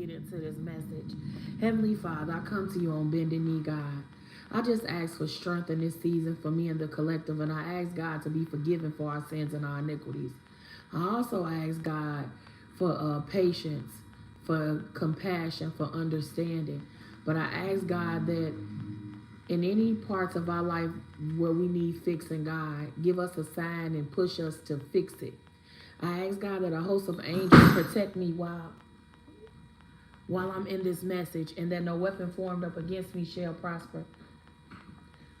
get into this message. Heavenly Father, I come to you on bended knee, God. I just ask for strength in this season for me and the collective, and I ask God to be forgiven for our sins and our iniquities. I also ask God for patience, for compassion, for understanding. But I ask God that in any parts of our life where we need fixing, God, give us a sign and push us to fix it. I ask God that a host of angels protect me while I'm in this message, and that no weapon formed up against me shall prosper.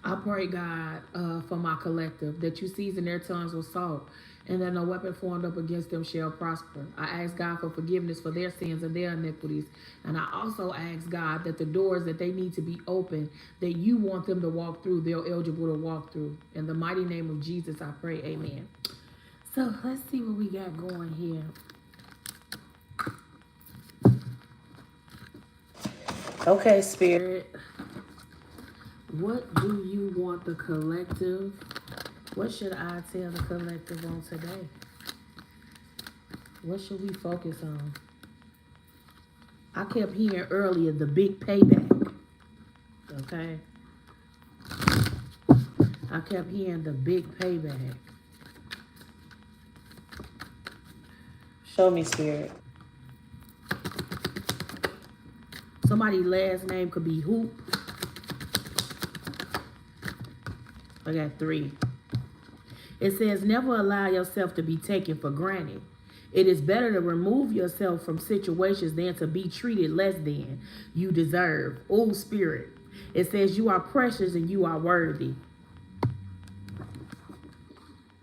I pray, God, for my collective, that you season their tongues with salt, and that no weapon formed up against them shall prosper. I ask God for forgiveness for their sins and their iniquities. And I also ask God that the doors that they need to be open, that you want them to walk through, they're eligible to walk through. In the mighty name of Jesus, I pray, amen. So let's see what we got going here. Okay, Spirit. What do you want the collective? What should I tell the collective on today? What should we focus on? I kept hearing earlier the big payback. Okay? I kept hearing the big payback. Show me, Spirit. Somebody's last name could be Hoop. I got 3. It says, never allow yourself to be taken for granted. It is better to remove yourself from situations than to be treated less than you deserve. Oh, Spirit. It says you are precious and you are worthy.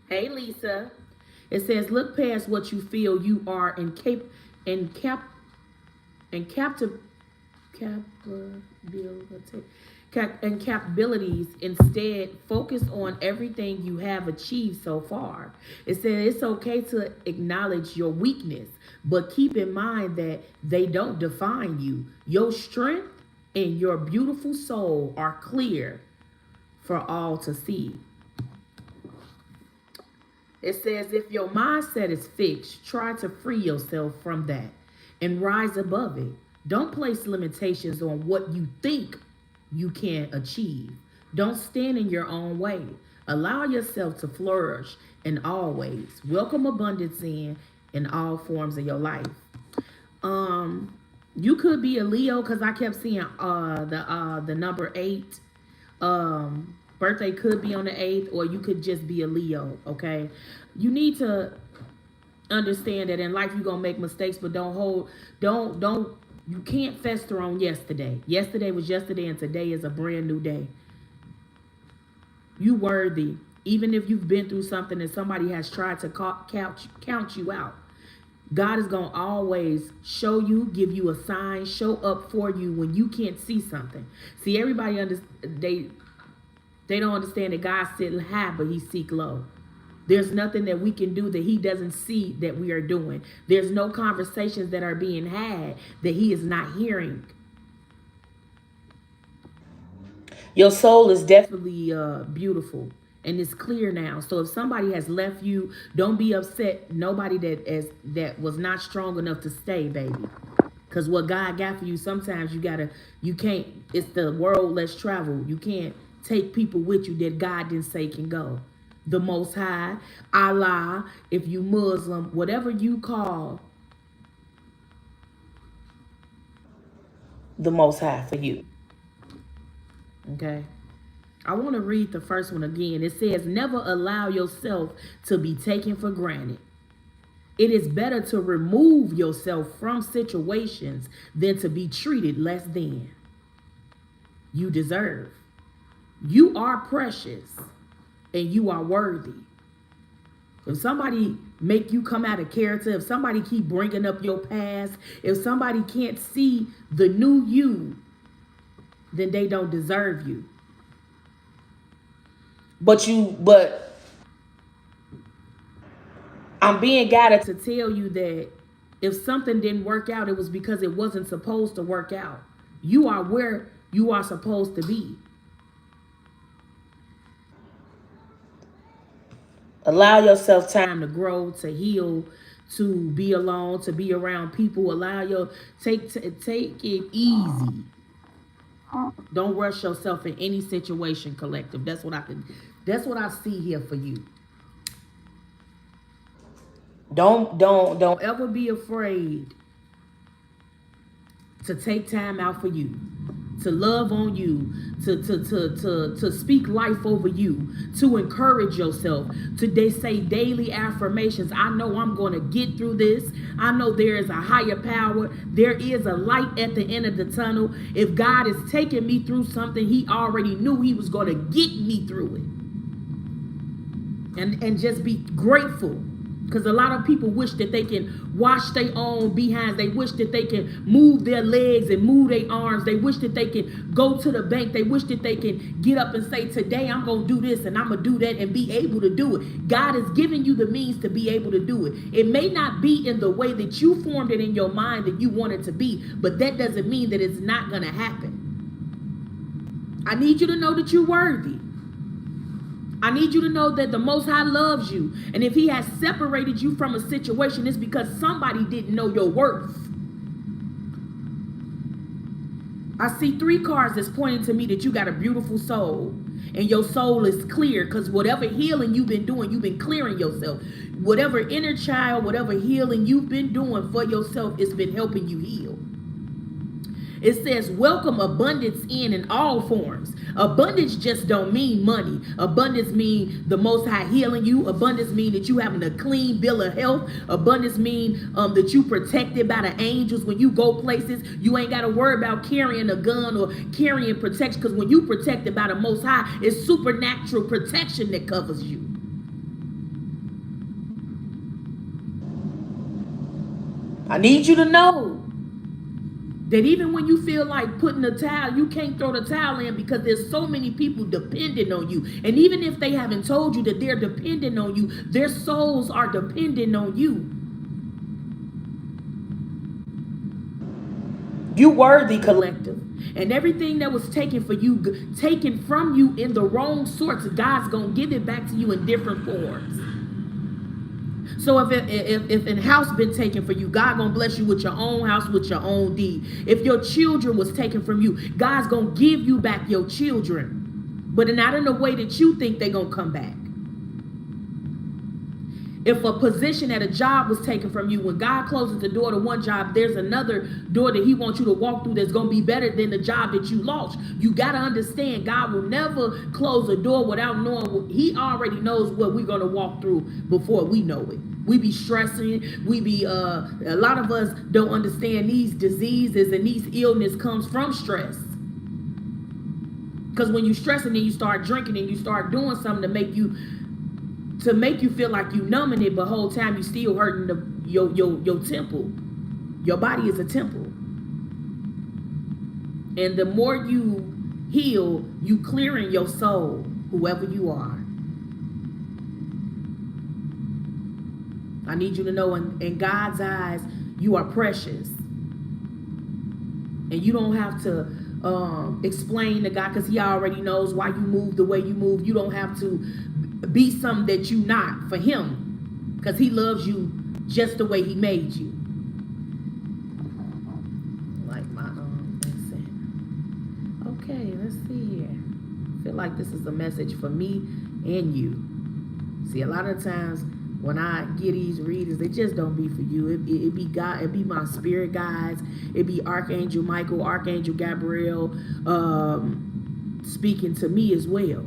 Hey, Lisa. It says, look past what you feel you are and capabilities. Instead, focus on everything you have achieved so far. It says it's okay to acknowledge your weakness, but keep in mind that they don't define you. Your strength and your beautiful soul are clear for all to see. It says if your mindset is fixed, try to free yourself from that and rise above it. Don't place limitations on what you think you can achieve. Don't stand in your own way. Allow yourself to flourish in all ways. Welcome abundance in all forms of your life. You could be a Leo because I kept seeing the number 8. Birthday could be on the 8th, or you could just be a Leo. Okay, you need to understand that in life you're gonna make mistakes, but don't you can't fester on yesterday. Yesterday was yesterday, and today is a brand new day. You worthy, even if you've been through something and somebody has tried to count you out. God is going to always show you, give you a sign, show up for you when you can't see something. See, everybody they don't understand that God sits high, but he seeks low. There's nothing that we can do that he doesn't see that we are doing. There's no conversations that are being had that he is not hearing. Your soul is definitely beautiful. And it's clear now. So if somebody has left you, don't be upset. Nobody that was not strong enough to stay, baby. Because what God got for you, sometimes you can't, it's the world less travel. You can't take people with you that God didn't say can go. The Most High, Allah, if you Muslim, whatever you call the Most High for you. Okay? I want to read the first one again. It says, never allow yourself to be taken for granted. It is better to remove yourself from situations than to be treated less than you deserve. You are precious and you are worthy. If somebody make you come out of character, if somebody keep bringing up your past, if somebody can't see the new you, then they don't deserve you. But I'm being guided to tell you that if something didn't work out, it was because it wasn't supposed to work out. You are where you are supposed to be. Allow yourself time to grow, to heal, to be alone, to be around people. Allow your take it easy. Don't rush yourself in any situation, collective. That's what I see here for you. Don't ever be afraid to take time out for you, to love on you, to speak life over you, to encourage yourself, to they say daily affirmations. I know I'm going to get through this. I know there is a higher power. There is a light at the end of the tunnel. If God is taking me through something, he already knew he was going to get me through it. And just be grateful. Because a lot of people wish that they can wash their own behinds. They wish that they can move their legs and move their arms. They wish that they can go to the bank. They wish that they can get up and say, today I'm going to do this and I'm going to do that, and be able to do it. God is giving you the means to be able to do it. It may not be in the way that you formed it in your mind that you want it to be, but that doesn't mean that it's not going to happen. I need you to know that you're worthy. I need you to know that the Most High loves you. And if he has separated you from a situation, it's because somebody didn't know your worth. I see 3 cards that's pointing to me that you got a beautiful soul. And your soul is clear, because whatever healing you've been doing, you've been clearing yourself. Whatever inner child, whatever healing you've been doing for yourself, it's been helping you heal. It says, welcome abundance in all forms. Abundance just don't mean money. Abundance mean the Most High healing you. Abundance mean that you having a clean bill of health. Abundance mean that you protected by the angels when you go places. You ain't got to worry about carrying a gun or carrying protection, because when you protected by the Most High, it's supernatural protection that covers you. I need you to know that even when you feel like putting the towel, you can't throw the towel in, because there's so many people depending on you. And even if they haven't told you that they're dependent on you, their souls are dependent on you. You worthy, collective. And everything that was taken for you, taken from you in the wrong sorts, God's going to give it back to you in different forms. So if a house been taken for you, God gonna bless you with your own house, with your own deed. If your children was taken from you, God's gonna give you back your children, but not in the way that you think they gonna come back. If a position at a job was taken from you, when God closes the door to one job, there's another door that he wants you to walk through that's going to be better than the job that you lost. You got to understand, God will never close a door without knowing what he already knows what we're going to walk through before we know it. We be stressing. We be, a lot of us don't understand these diseases and these illness comes from stress. Because when you stressing and you start drinking and you start doing something to make you feel like you numbing it, but the whole time you still hurting your temple. Your body is a temple. And the more you heal, you clearing your soul, whoever you are. I need you to know, in God's eyes, you are precious. And you don't have to explain to God, because he already knows why you move the way you move. You don't have to be something that you not for him, because he loves you just the way he made you. Like my accent. Okay, let's see here. I feel like this is a message for me and you. See, a lot of times when I get these readings, they just don't be for you. It be God, it be my spirit guides, it be Archangel Michael, Archangel Gabriel speaking to me as well.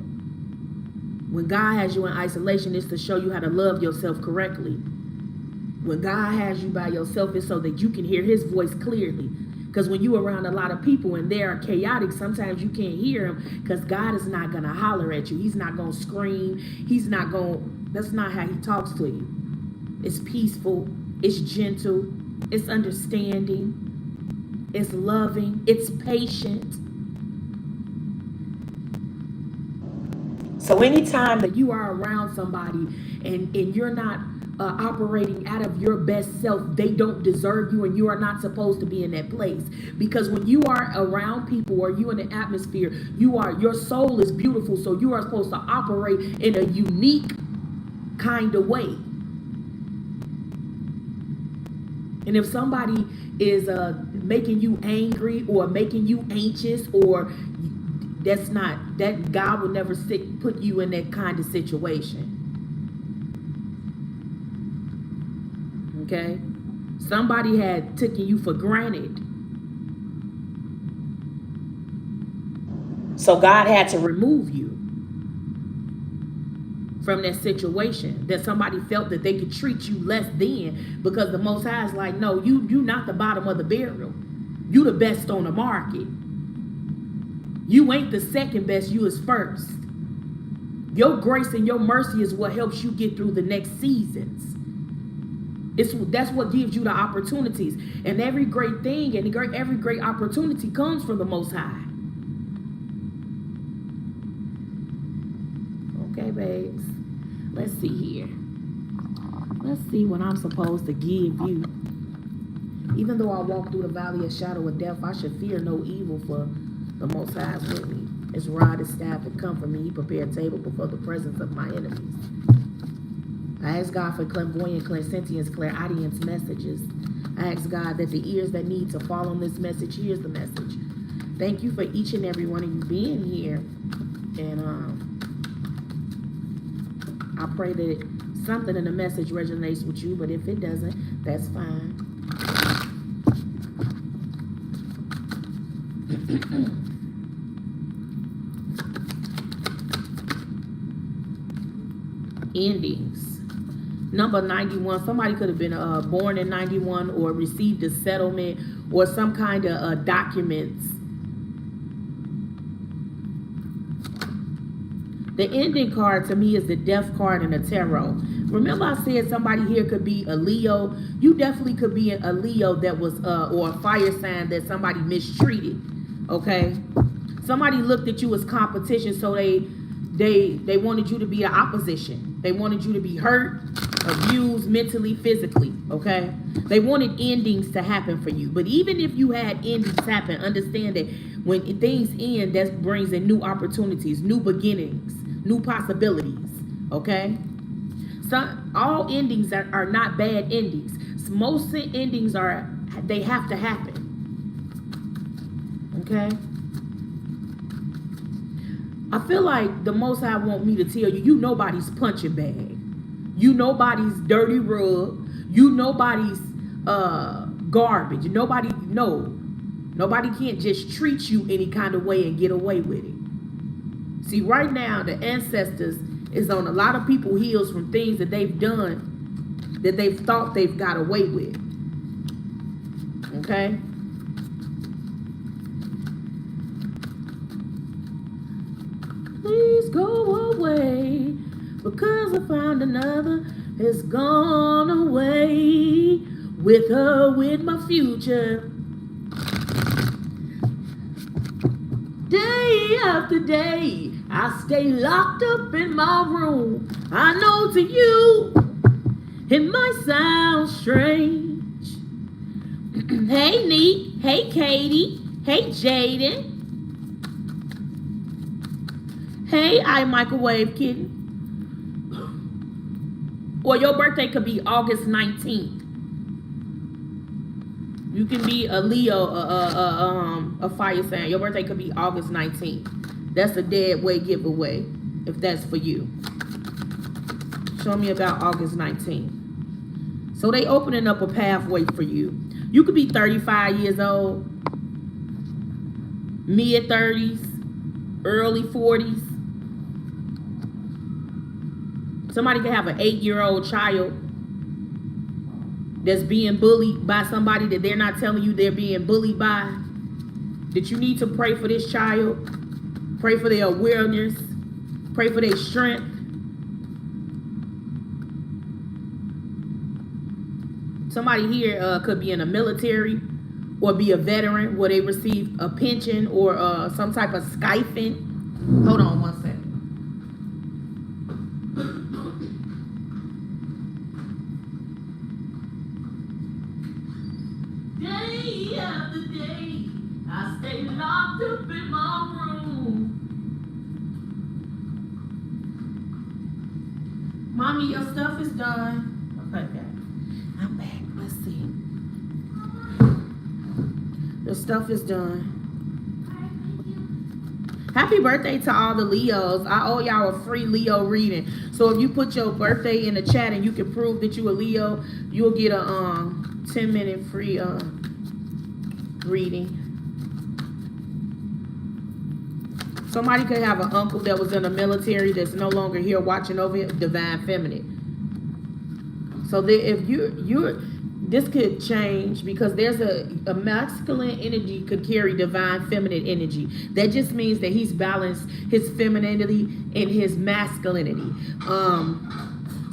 When God has you in isolation, it's to show you how to love yourself correctly. When God has you by yourself, it's so that you can hear his voice clearly. Because when you're around a lot of people and they are chaotic, sometimes you can't hear him, because God is not going to holler at you. He's not going to scream. He's not going, that's not how he talks to you. It's peaceful. It's gentle. It's understanding. It's loving. It's patient. So anytime that you are around somebody and you're not operating out of your best self, they don't deserve you, and you are not supposed to be in that place. Because when you are around people or you in the atmosphere, your soul is beautiful, so you are supposed to operate in a unique kind of way. And if somebody is making you angry or making you anxious, or that's not, that God will never put you in that kind of situation. Okay? Somebody had taken you for granted. So God had to remove you from that situation, that somebody felt that they could treat you less than, because the Most High is like, no, you not the bottom of the barrel. You the best on the market. You ain't the second best, you is first. Your grace and your mercy is what helps you get through the next seasons. That's what gives you the opportunities. And every great thing and every great opportunity comes from the Most High. Okay, babes. Let's see here. Let's see what I'm supposed to give you. Even though I walk through the valley of shadow of death, I should fear no evil, for the Most High is with me. His rod, his staff, and comfort me. He prepared a table before the presence of my enemies. I ask God for clairvoyant, clairsentience, clairaudience messages. I ask God that the ears that need to fall on this message hears the message. Thank you for each and every one of you being here. And I pray that something in the message resonates with you, but if it doesn't, that's fine. Endings. Number 91. Somebody could have been born in 91 or received a settlement or some kind of documents. The ending card to me is the death card in the tarot. Remember I said somebody here could be a Leo. You definitely could be a Leo that was, or a fire sign that somebody mistreated. Okay? Somebody looked at you as competition, so they wanted you to be the opposition. They wanted you to be hurt, abused mentally, physically. Okay? They wanted endings to happen for you. But even if you had endings happen, understand that when things end, that brings in new opportunities, new beginnings, new possibilities. Okay? All endings are not bad endings. Most endings they have to happen. Okay? I feel like the Most High want me to tell you, you nobody's punching bag. You nobody's dirty rug. You nobody's garbage. Nobody can't just treat you any kind of way and get away with it. See, right now, the ancestors is on a lot of people's heels from things that they've done that they've thought they've got away with. Okay? Please go away, because I found another has gone away with her, with my future. Day after day, I stay locked up in my room. I know to you, it might sound strange. Hey, Neat. Hey, Katie. Hey, Jaden. Hey, I microwave kitten. Or your birthday could be August 19th. You can be a Leo, a fire sign. Your birthday could be August 19th. That's a dead weight giveaway, if that's for you. Show me about August 19th. So they opening up a pathway for you. You could be 35 years old, mid-30s, early 40s. Somebody could have an 8-year-old child that's being bullied by somebody that they're not telling you they're being bullied by. That you need to pray for this child. Pray for their awareness. Pray for their strength. Somebody here could be in the military or be a veteran where they receive a pension or some type of stipend. Hold on one second. Day after day, I stay locked up in my room. Mommy, your stuff is done. Okay. I'm back. Let's see. stuff is done. Happy birthday to all the Leos. I owe y'all a free Leo reading. So if you put your birthday in the chat and you can prove that you a Leo, you'll get a 10-minute free reading. Somebody could have an uncle that was in the military that's no longer here watching over him, divine feminine. So that if you're this could change, because there's a masculine energy could carry divine feminine energy. That just means that he's balanced his femininity and his masculinity.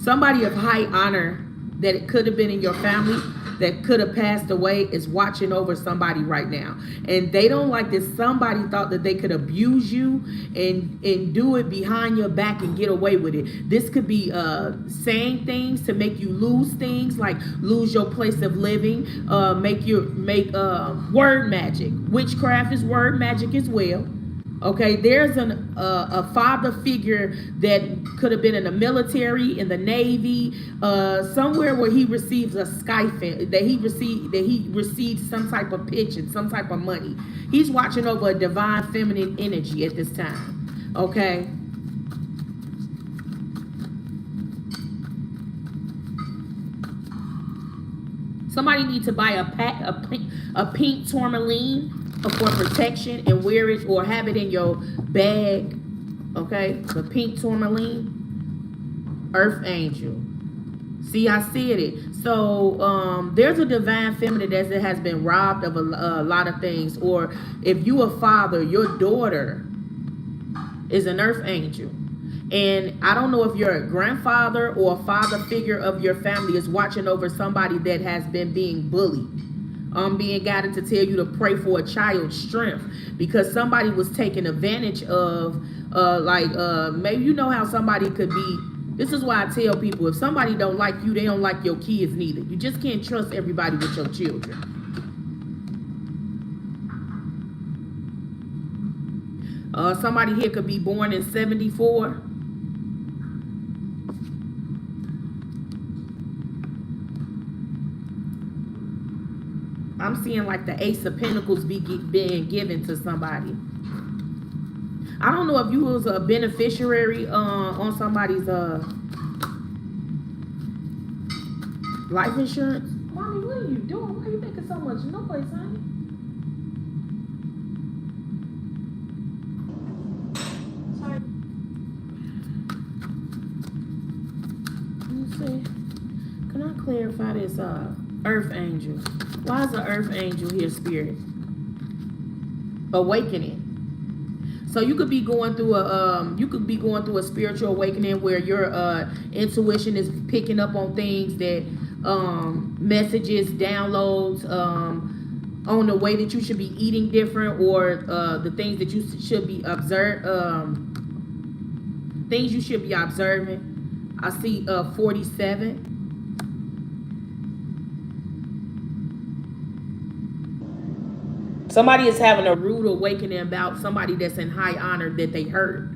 Somebody of high honor that it could have been in your family that could have passed away is watching over somebody right now, and they don't like that somebody thought that they could abuse you and do it behind your back and get away with it. This could be saying things to make you lose things, like lose your place of living, make word magic. Witchcraft is word magic as well. Okay, there's a father figure that could have been in the military, in the Navy, somewhere where he receives a stipend, that he received some type of pension, some type of money. He's watching over a divine feminine energy at this time. Okay. Somebody needs to buy a pink tourmaline for protection and wear it or have it in your bag. Okay, the pink tourmaline, earth angel. See, I said it. So there's a divine feminine that has been robbed of a lot of things. Or if you a father, your daughter is an earth angel. And I don't know if you're a grandfather or a father figure of your family is watching over somebody that has been being bullied. Being guided to tell you to pray for a child's strength, because somebody was taking advantage of, maybe you know how somebody could be. This is why I tell people, if somebody don't like you, they don't like your kids neither. You just can't trust everybody with your children. Somebody here could be born in 74. I'm seeing like the Ace of Pentacles being given to somebody. I don't know if you was a beneficiary on somebody's life insurance. Mommy, what are you doing? Why are you making so much noise, honey? Sorry. Let me see. Can I clarify this earth angel? Why is the earth angel here, spirit? Awakening. So you could be going through a spiritual awakening where your intuition is picking up on things that messages, downloads on the way that you should be eating different, or the things that you should be things you should be observing. I see 47. Somebody is having a rude awakening about somebody that's in high honor that they hurt,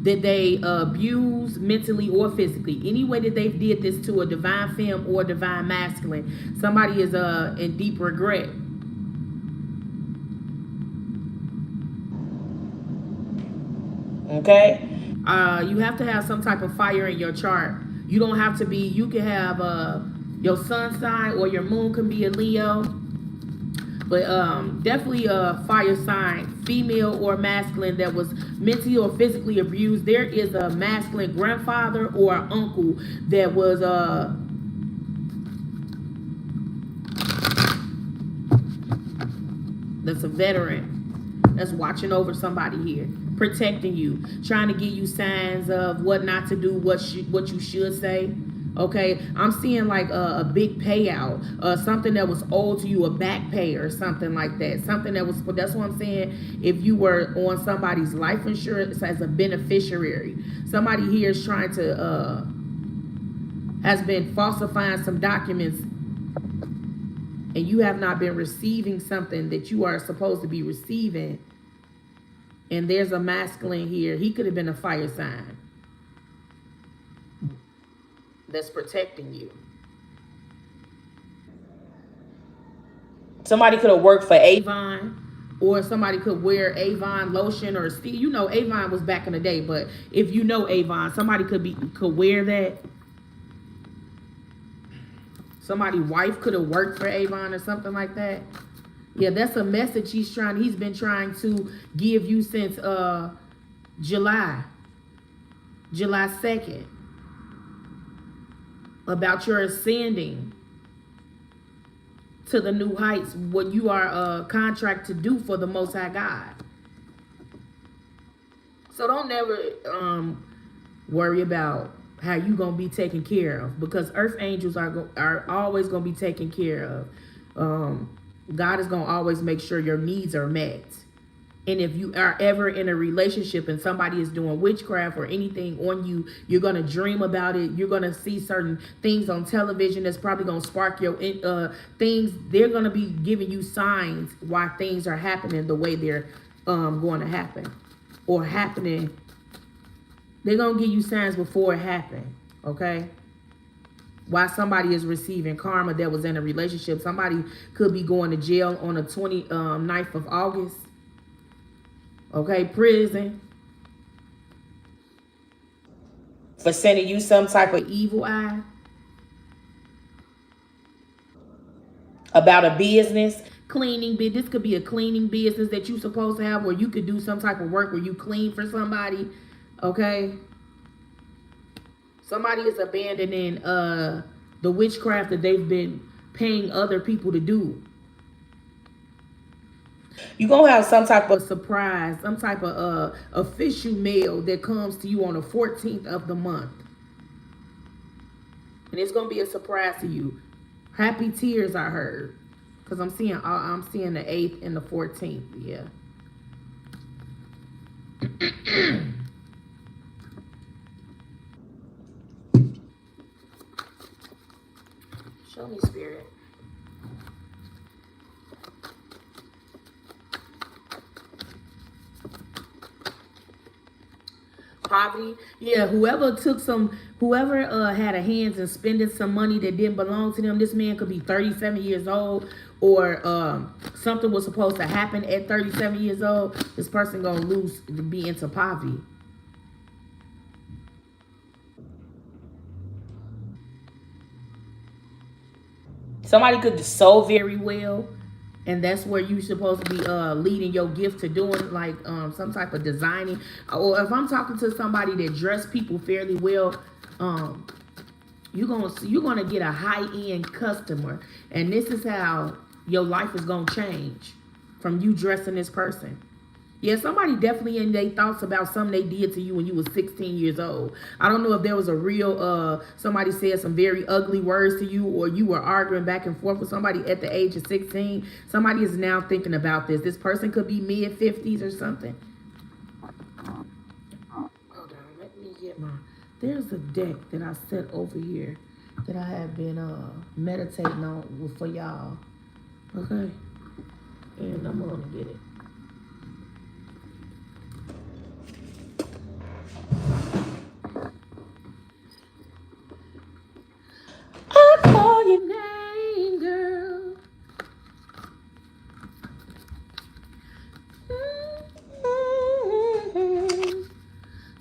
that they abuse mentally or physically. Any way that they did this to a divine femme or divine masculine, somebody is in deep regret. Okay? You have to have some type of fire in your chart. You don't have to be, you can have your sun sign or your moon can be a Leo. But definitely a fire sign, female or masculine, that was mentally or physically abused. There is a masculine grandfather or uncle that was that's a veteran that's watching over somebody here, protecting you, trying to give you signs of what not to do, what you should say. Okay, I'm seeing like a big payout, something that was owed to you, a back pay or something like that. Something that was, that's what I'm saying. If you were on somebody's life insurance as a beneficiary, somebody here is trying to, has been falsifying some documents, and you have not been receiving something that you are supposed to be receiving. And there's a masculine here. He could have been a fire sign that's protecting you. Somebody could have worked for Avon, or somebody could wear Avon lotion or Steve. You know, Avon was back in the day, but if you know Avon, somebody could wear that. Somebody's wife could have worked for Avon or something like that. Yeah, that's a message he's been trying to give you since July 2nd, about your ascending to the new heights, what you are contract to do for the Most High God. So don't never worry about how you gonna be taken care of, because earth angels are always gonna be taken care of. God is gonna always make sure your needs are met. And if you are ever in a relationship and somebody is doing witchcraft or anything on you, you're going to dream about it. You're going to see certain things on television that's probably going to spark your things. They're going to be giving you signs why things are happening the way they're going to happen or happening. They're going to give you signs before it happened, okay? Why somebody is receiving karma that was in a relationship. Somebody could be going to jail on the 29th of August. Okay, prison. For sending you some type of evil eye. About a business. Cleaning. This could be a cleaning business that you're supposed to have, where you could do some type of work where you clean for somebody. Okay. Somebody is abandoning the witchcraft that they've been paying other people to do. You're going to have some type of surprise, some type of official mail that comes to you on the 14th of the month. And it's going to be a surprise to you. Happy tears, I heard. Because I'm seeing the 8th and the 14th. Yeah. Show me, Spirit. Poverty. Yeah, whoever had a hands in spending some money that didn't belong to them. This man could be 37 years old, or something was supposed to happen at 37 years old. This person gonna be into poverty. Somebody could sew very well, and that's where you're supposed to be leading your gift to doing, like some type of designing. Or if I'm talking to somebody that dress people fairly well, you're gonna get a high-end customer, and this is how your life is gonna change from you dressing this person. Yeah, somebody definitely in their thoughts about something they did to you when you was 16 years old. I don't know if there was a real, somebody said some very ugly words to you, or you were arguing back and forth with somebody at the age of 16. Somebody is now thinking about this. This person could be mid-50s or something. Hold on, let me get there's a deck that I set over here that I have been meditating on for y'all. Okay? And I'm going to get it. I call your name, girl.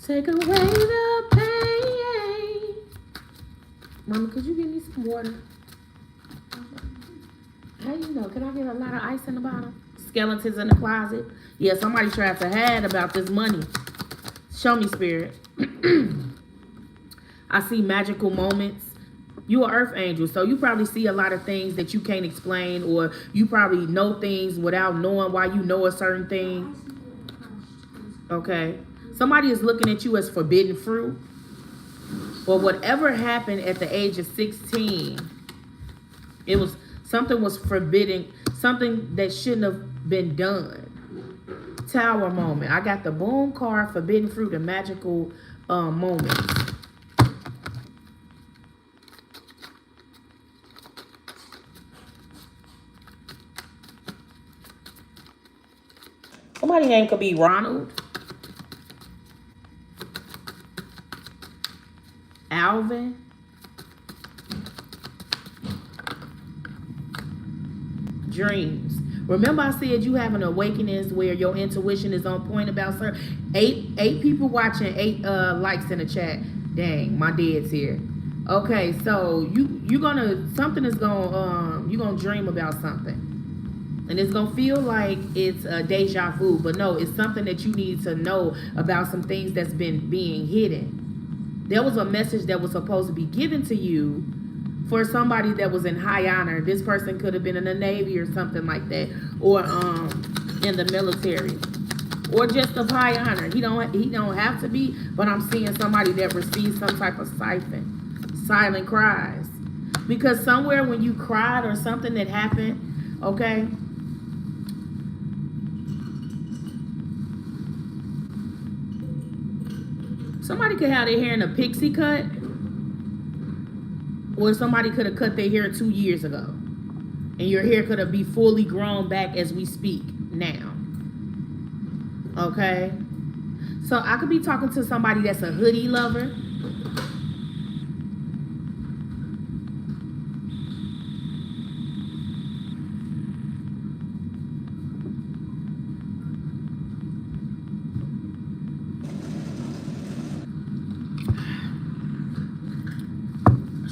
Take away the pain. Mama, could you give me some water? How you know? Can I get a lot of ice in the bottom? Skeletons in the closet. Yeah, somebody tried to hide about this money. Show me, Spirit. I see magical moments. You are earth angel, so you probably see a lot of things that you can't explain, or you probably know things without knowing why you know a certain thing. Okay. Somebody is looking at you as forbidden fruit, or whatever happened at the age of 16. It was something was forbidden, something that shouldn't have been done. Tower moment. I got the boom card, forbidden fruit, and magical moments. Somebody's name could be Ronald, Alvin. dreams. Remember I said you have an awakenings where your intuition is on point about certain. Eight people watching, 8 likes in the chat. Dang, my dad's here. Okay, so you're gonna, something is gonna you're gonna dream about something, and it's gonna feel like it's a deja vu, but no, it's something that you need to know about, some things that's been being hidden. There was a message that was supposed to be given to you for somebody that was in high honor. This person could have been in the Navy or something like that, or in the military, or just of high honor. He don't have to be, but I'm seeing somebody that receives some type of silent cries, because somewhere when you cried or something that happened, okay, somebody could have their hair in a pixie cut, or somebody could have cut their hair 2 years ago, and your hair could have be fully grown back as we speak now. Okay, so I could be talking to somebody that's a hoodie lover.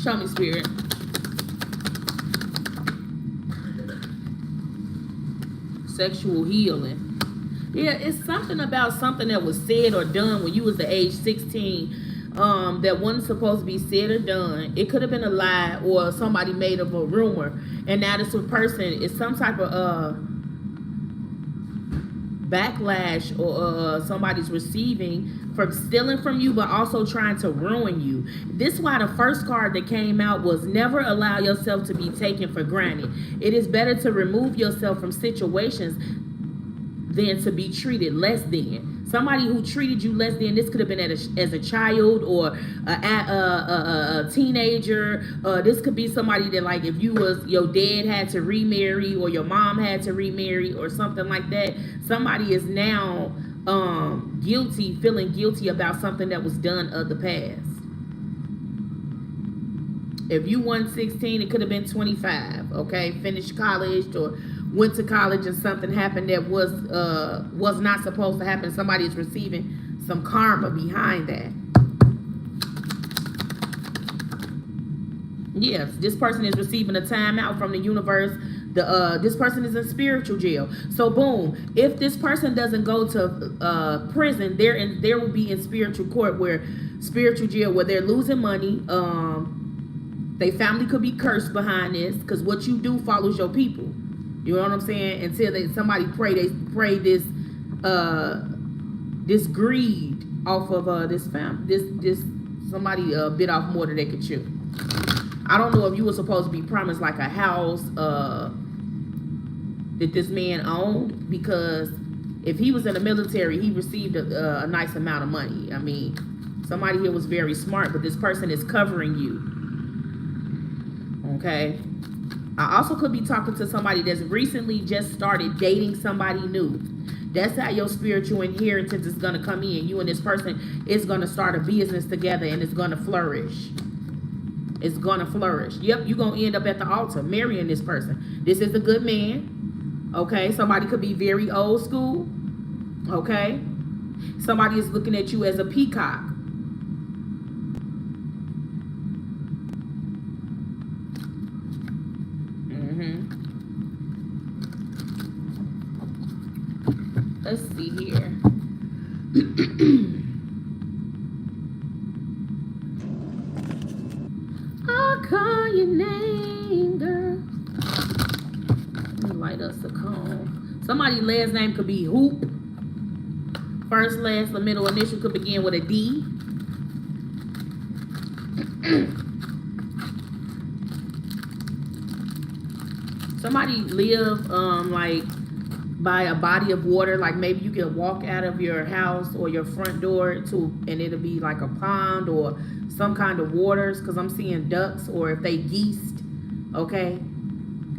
Show me, Spirit. Sexual healing. Yeah, it's something about something that was said or done when you was the age 16 that wasn't supposed to be said or done. It could have been a lie, or somebody made up a rumor, and now this person is some type of backlash, or somebody's receiving from stealing from you, but also trying to ruin you. This is why the first card that came out was never allow yourself to be taken for granted. It is better to remove yourself from situations than to be treated less than. Somebody who treated you less than, this could have been as a child, or a teenager. This could be somebody that, like, if you was, your dad had to remarry, or your mom had to remarry, or something like that. Somebody is now guilty, feeling guilty about something that was done of the past. If you weren't 16, it could have been 25. Okay, finished college or went to college, and something happened that was not supposed to happen. Somebody is receiving some karma behind that. Yes, this person is receiving a timeout from the universe. This person is in spiritual jail. So boom, if this person doesn't go to prison, there will be in spiritual court, where spiritual jail, where they're losing money. Their family could be cursed behind this, because what you do follows your people. You know what I'm saying? Until somebody pray this this greed off of this family. This somebody bit off more than they could chew. I don't know if you were supposed to be promised like a house that this man owned, because if he was in the military, he received a nice amount of money. I mean, somebody here was very smart, but this person is covering you. Okay. I also could be talking to somebody that's recently just started dating somebody new. That's how your spiritual inheritance is going to come in. You and this person is going to start a business together, and it's going to flourish. It's going to flourish. Yep, you're going to end up at the altar marrying this person. This is a good man. Okay, somebody could be very old school. Okay, somebody is looking at you as a peacock. Let's see here. I'll call your name, girl. Let me light us a cone. Somebody's last name could be Hoop. First, last, the middle initial could begin with a D. Somebody live like by a body of water, like maybe you can walk out of your house or your front door and it'll be like a pond or some kind of waters, because I'm seeing ducks, or if they geesed. Okay,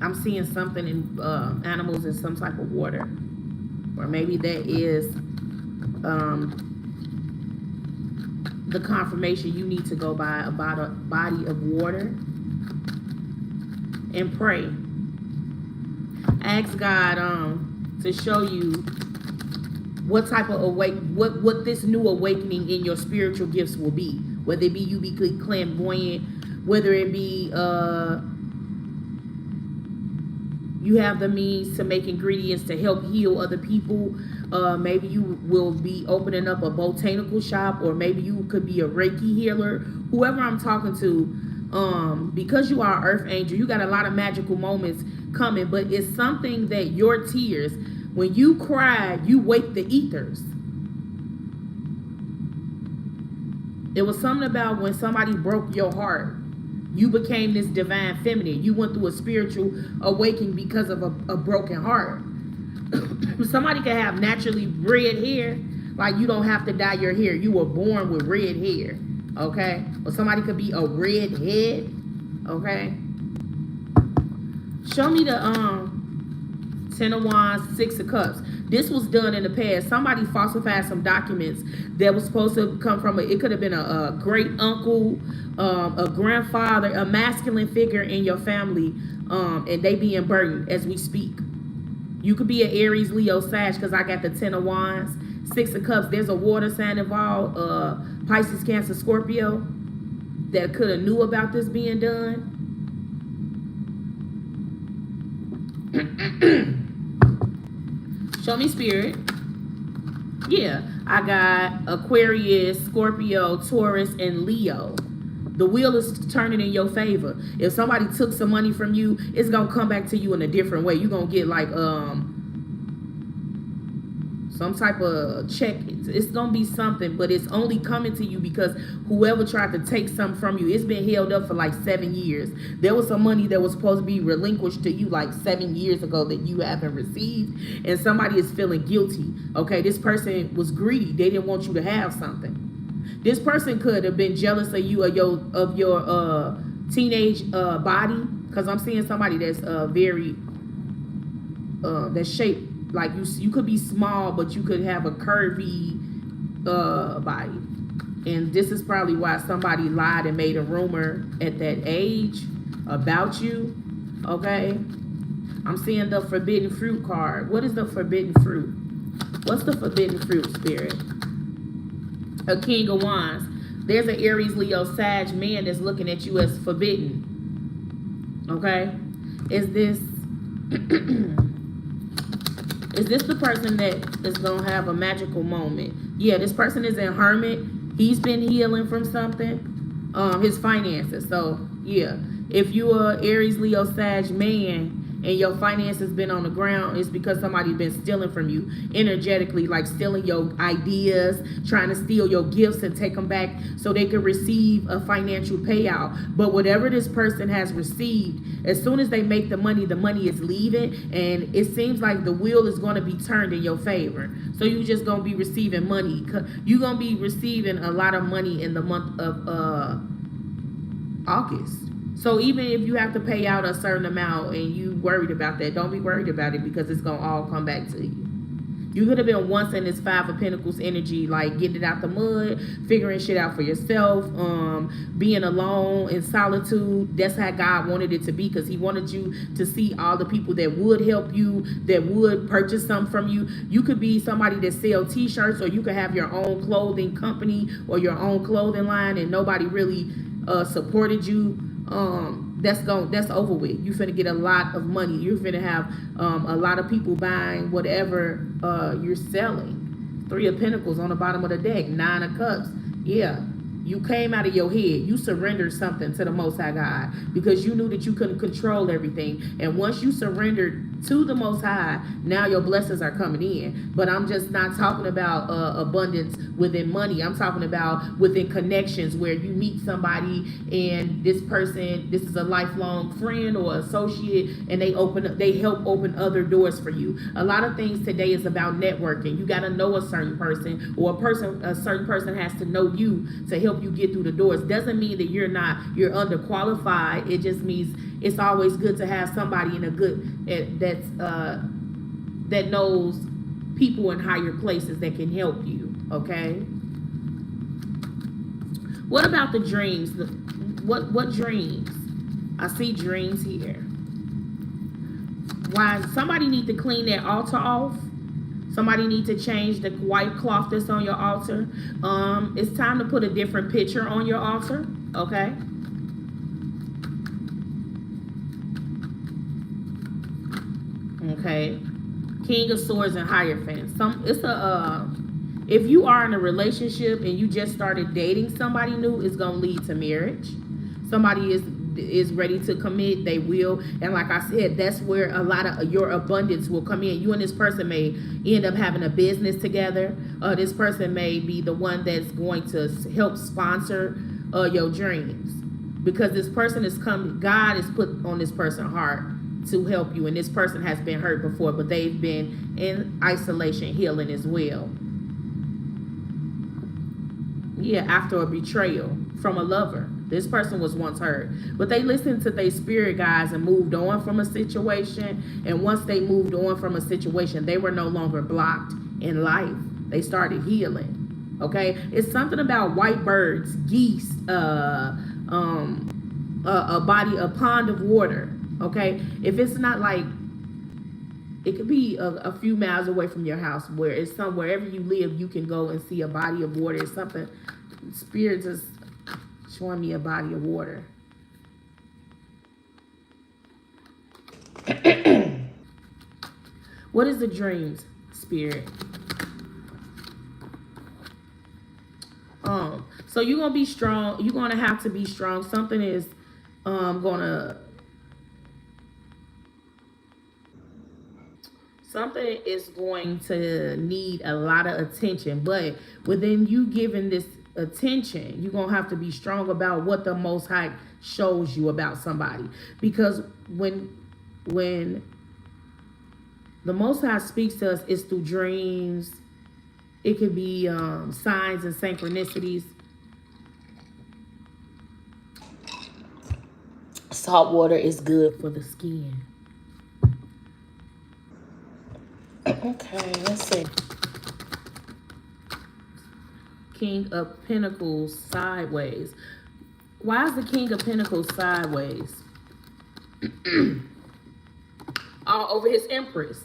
I'm seeing something in animals in some type of water, or maybe that is the confirmation you need to go by about a body of water and pray. Ask God to show you what type of what this new awakening in your spiritual gifts will be. Whether it be you be clairvoyant, whether it be you have the means to make ingredients to help heal other people. Maybe you will be opening up a botanical shop, or maybe you could be a Reiki healer. Whoever I'm talking to, because you are an earth angel, you got a lot of magical moments coming, but it's something that your tears, when you cry, you wake the ethers. It was something about when somebody broke your heart, you became this divine feminine. You went through a spiritual awakening because of a broken heart. Somebody can have naturally red hair. Like, you don't have to dye your hair. You were born with red hair. Okay? Or somebody could be a red head. Okay? Show me the 10 of Wands, 6 of Cups. This was done in the past. Somebody falsified some documents that was supposed to come from it could have been a great uncle, a grandfather, a masculine figure in your family, and they being burdened as we speak. You could be an Aries, Leo, Sag, because I got the 10 of Wands, 6 of Cups. There's a water sign involved, Pisces, Cancer, Scorpio, that could have knew about this being done. Show me spirit. Yeah, I got Aquarius, Scorpio, Taurus, and Leo. The wheel is turning in your favor. If somebody took some money from you, it's gonna come back to you in a different way. You're gonna get like some type of check. It's gonna be something, but it's only coming to you because whoever tried to take something from you, it's been held up for like 7 years. There was some money that was supposed to be relinquished to you like 7 years ago that you haven't received, and somebody is feeling guilty. Okay, this person was greedy. They didn't want you to have something. This person could have been jealous of you, of your teenage body, because I'm seeing somebody that's very that's shaped like you could be small, but you could have a curvy body. And this is probably why somebody lied and made a rumor at that age about you. Okay, I'm seeing the forbidden fruit card. What is the forbidden fruit? What's the forbidden fruit, spirit? A King of Wands. There's an Aries, Leo, Sag man that's looking at you as forbidden. Okay, is this is this the person that is gonna have a magical moment? Yeah, this person is in hermit. He's been healing from something, his finances. So yeah, if you are Aries, Leo, Sag man and your finances been on the ground, it's because somebody been stealing from you energetically, like stealing your ideas, trying to steal your gifts and take them back so they can receive a financial payout. But whatever this person has received, as soon as they make the money is leaving, and it seems like the wheel is going to be turned in your favor. So you just going to be receiving money. You're going to be receiving a lot of money in the month of August. So even if you have to pay out a certain amount and you worried about that, don't be worried about it, because it's going to all come back to you. You could have been once in this 5 of Pentacles energy, like getting it out the mud, figuring shit out for yourself, being alone in solitude. That's how God wanted it to be, because he wanted you to see all the people that would help you, that would purchase something from you. You could be somebody that sells t-shirts, or you could have your own clothing company or your own clothing line, and nobody really supported you. That's over with. You finna get a lot of money. You're finna have a lot of people buying whatever you're selling. 3 of Pentacles on the bottom of the deck. 9 of Cups. Yeah, you came out of your head. You surrendered something to the Most High God because you knew that you couldn't control everything. And once you surrendered to the Most High, now your blessings are coming in. But I'm just not talking about abundance within money. I'm talking about within connections, where you meet somebody and this person, this is a lifelong friend or associate, and they help open other doors for you. A lot of things today is about networking. You got to know a certain person, or a certain person has to know you to help you get through the doors. Doesn't mean that you're underqualified. It just means it's always good to have somebody in a good that knows people in higher places that can help you. Okay. What about the dreams? What dreams? I see dreams here. Why somebody need to clean their altar off. Somebody need to change the white cloth that's on your altar. It's time to put a different picture on your altar. Okay. Okay. King of Swords and Hierophant. If you are in a relationship and you just started dating somebody new, it's gonna lead to marriage. Somebody is ready to commit, they will. And like I said, that's where a lot of your abundance will come in. You and this person may end up having a business together. This person may be the one that's going to help sponsor your dreams, because this person is coming. God is put on this person's heart to help you, and this person has been hurt before, but they've been in isolation healing as well. Yeah, after a betrayal from a lover. This person was once hurt, but they listened to their spirit guides and moved on from a situation. And once they moved on from a situation, they were no longer blocked in life. They started healing. Okay, it's something about white birds, geese, a pond of water. Okay, if it's not like, it could be a few miles away from your house, where it's wherever you live, you can go and see a body of water. It's something, spirit just showing me a body of water. What is the dreams, spirit? So you're gonna be strong. You're gonna have to be strong. Something is something is going to need a lot of attention, but within you giving this attention, you're gonna have to be strong about what the Most High shows you about somebody. Because when the Most High speaks to us, it's through dreams. It could be signs and synchronicities. Salt water is good for the skin. Okay, let's see. King of Pentacles sideways. Why is the King of Pentacles sideways? All over his Empress.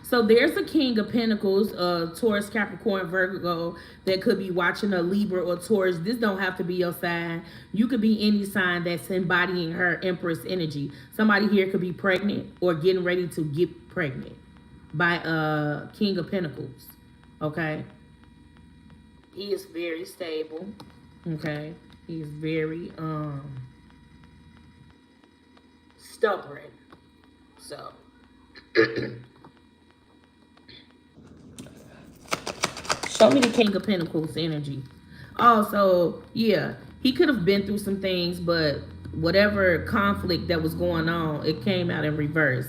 So there's a King of Pentacles, Taurus, Capricorn, Virgo, that could be watching a Libra or Taurus. This don't have to be your sign. You could be any sign that's embodying her Empress energy. Somebody here could be pregnant or getting ready to get pregnant by King of Pentacles. Okay. He is very stable. Okay. He is very stubborn. So show me the King of Pentacles energy. Oh, so yeah, he could have been through some things, but whatever conflict that was going on, it came out in reverse.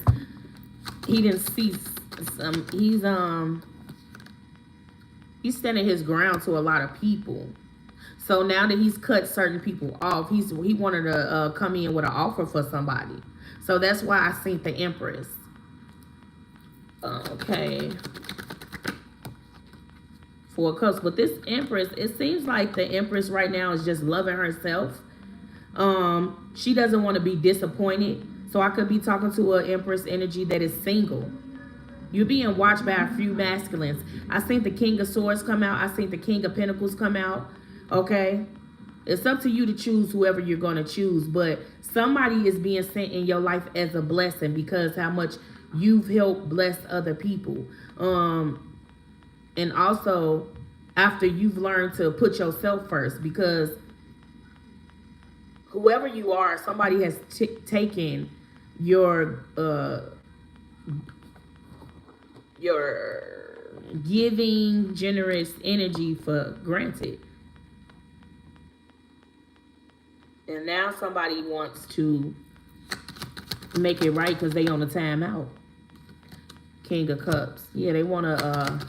He didn't see some. He's standing his ground to a lot of people. So now that he's cut certain people off, he wanted to come in with an offer for somebody. So that's why I seen the Empress. Okay. For a couple, but this Empress, it seems like the Empress right now is just loving herself. She doesn't want to be disappointed. So I could be talking to an Empress energy that is single. You're being watched by a few masculines. I seen the King of Swords come out. I seen the King of Pentacles come out. Okay. It's up to you to choose whoever you're going to choose. But somebody is being sent in your life as a blessing because how much you've helped bless other people. And also after you've learned to put yourself first, because whoever you are, somebody has taken your giving, generous energy for granted. And now somebody wants to make it right because they on a timeout. King of Cups. Yeah, they want to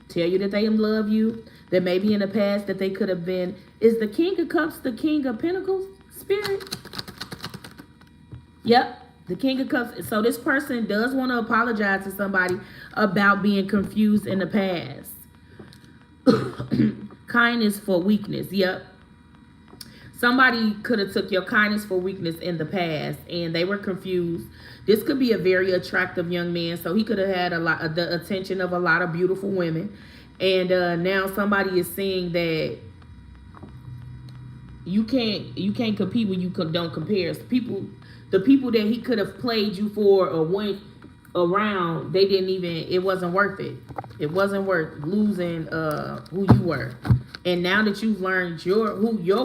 tell you that they love you. That maybe in the past that they could have been. Is the King of Cups the King of Pentacles spirit? Yep. The King of Cups. So this person does want to apologize to somebody about being confused in the past. Kindness for weakness. Yep. Somebody could have took your kindness for weakness in the past, and they were confused. This could be a very attractive young man, so he could have had a lot of the attention of a lot of beautiful women, and now somebody is saying that you can't compete when you don't compare. The people that he could have played you for or went around, they didn't even. It wasn't worth it. It wasn't worth losing who you were. And now that you've learned your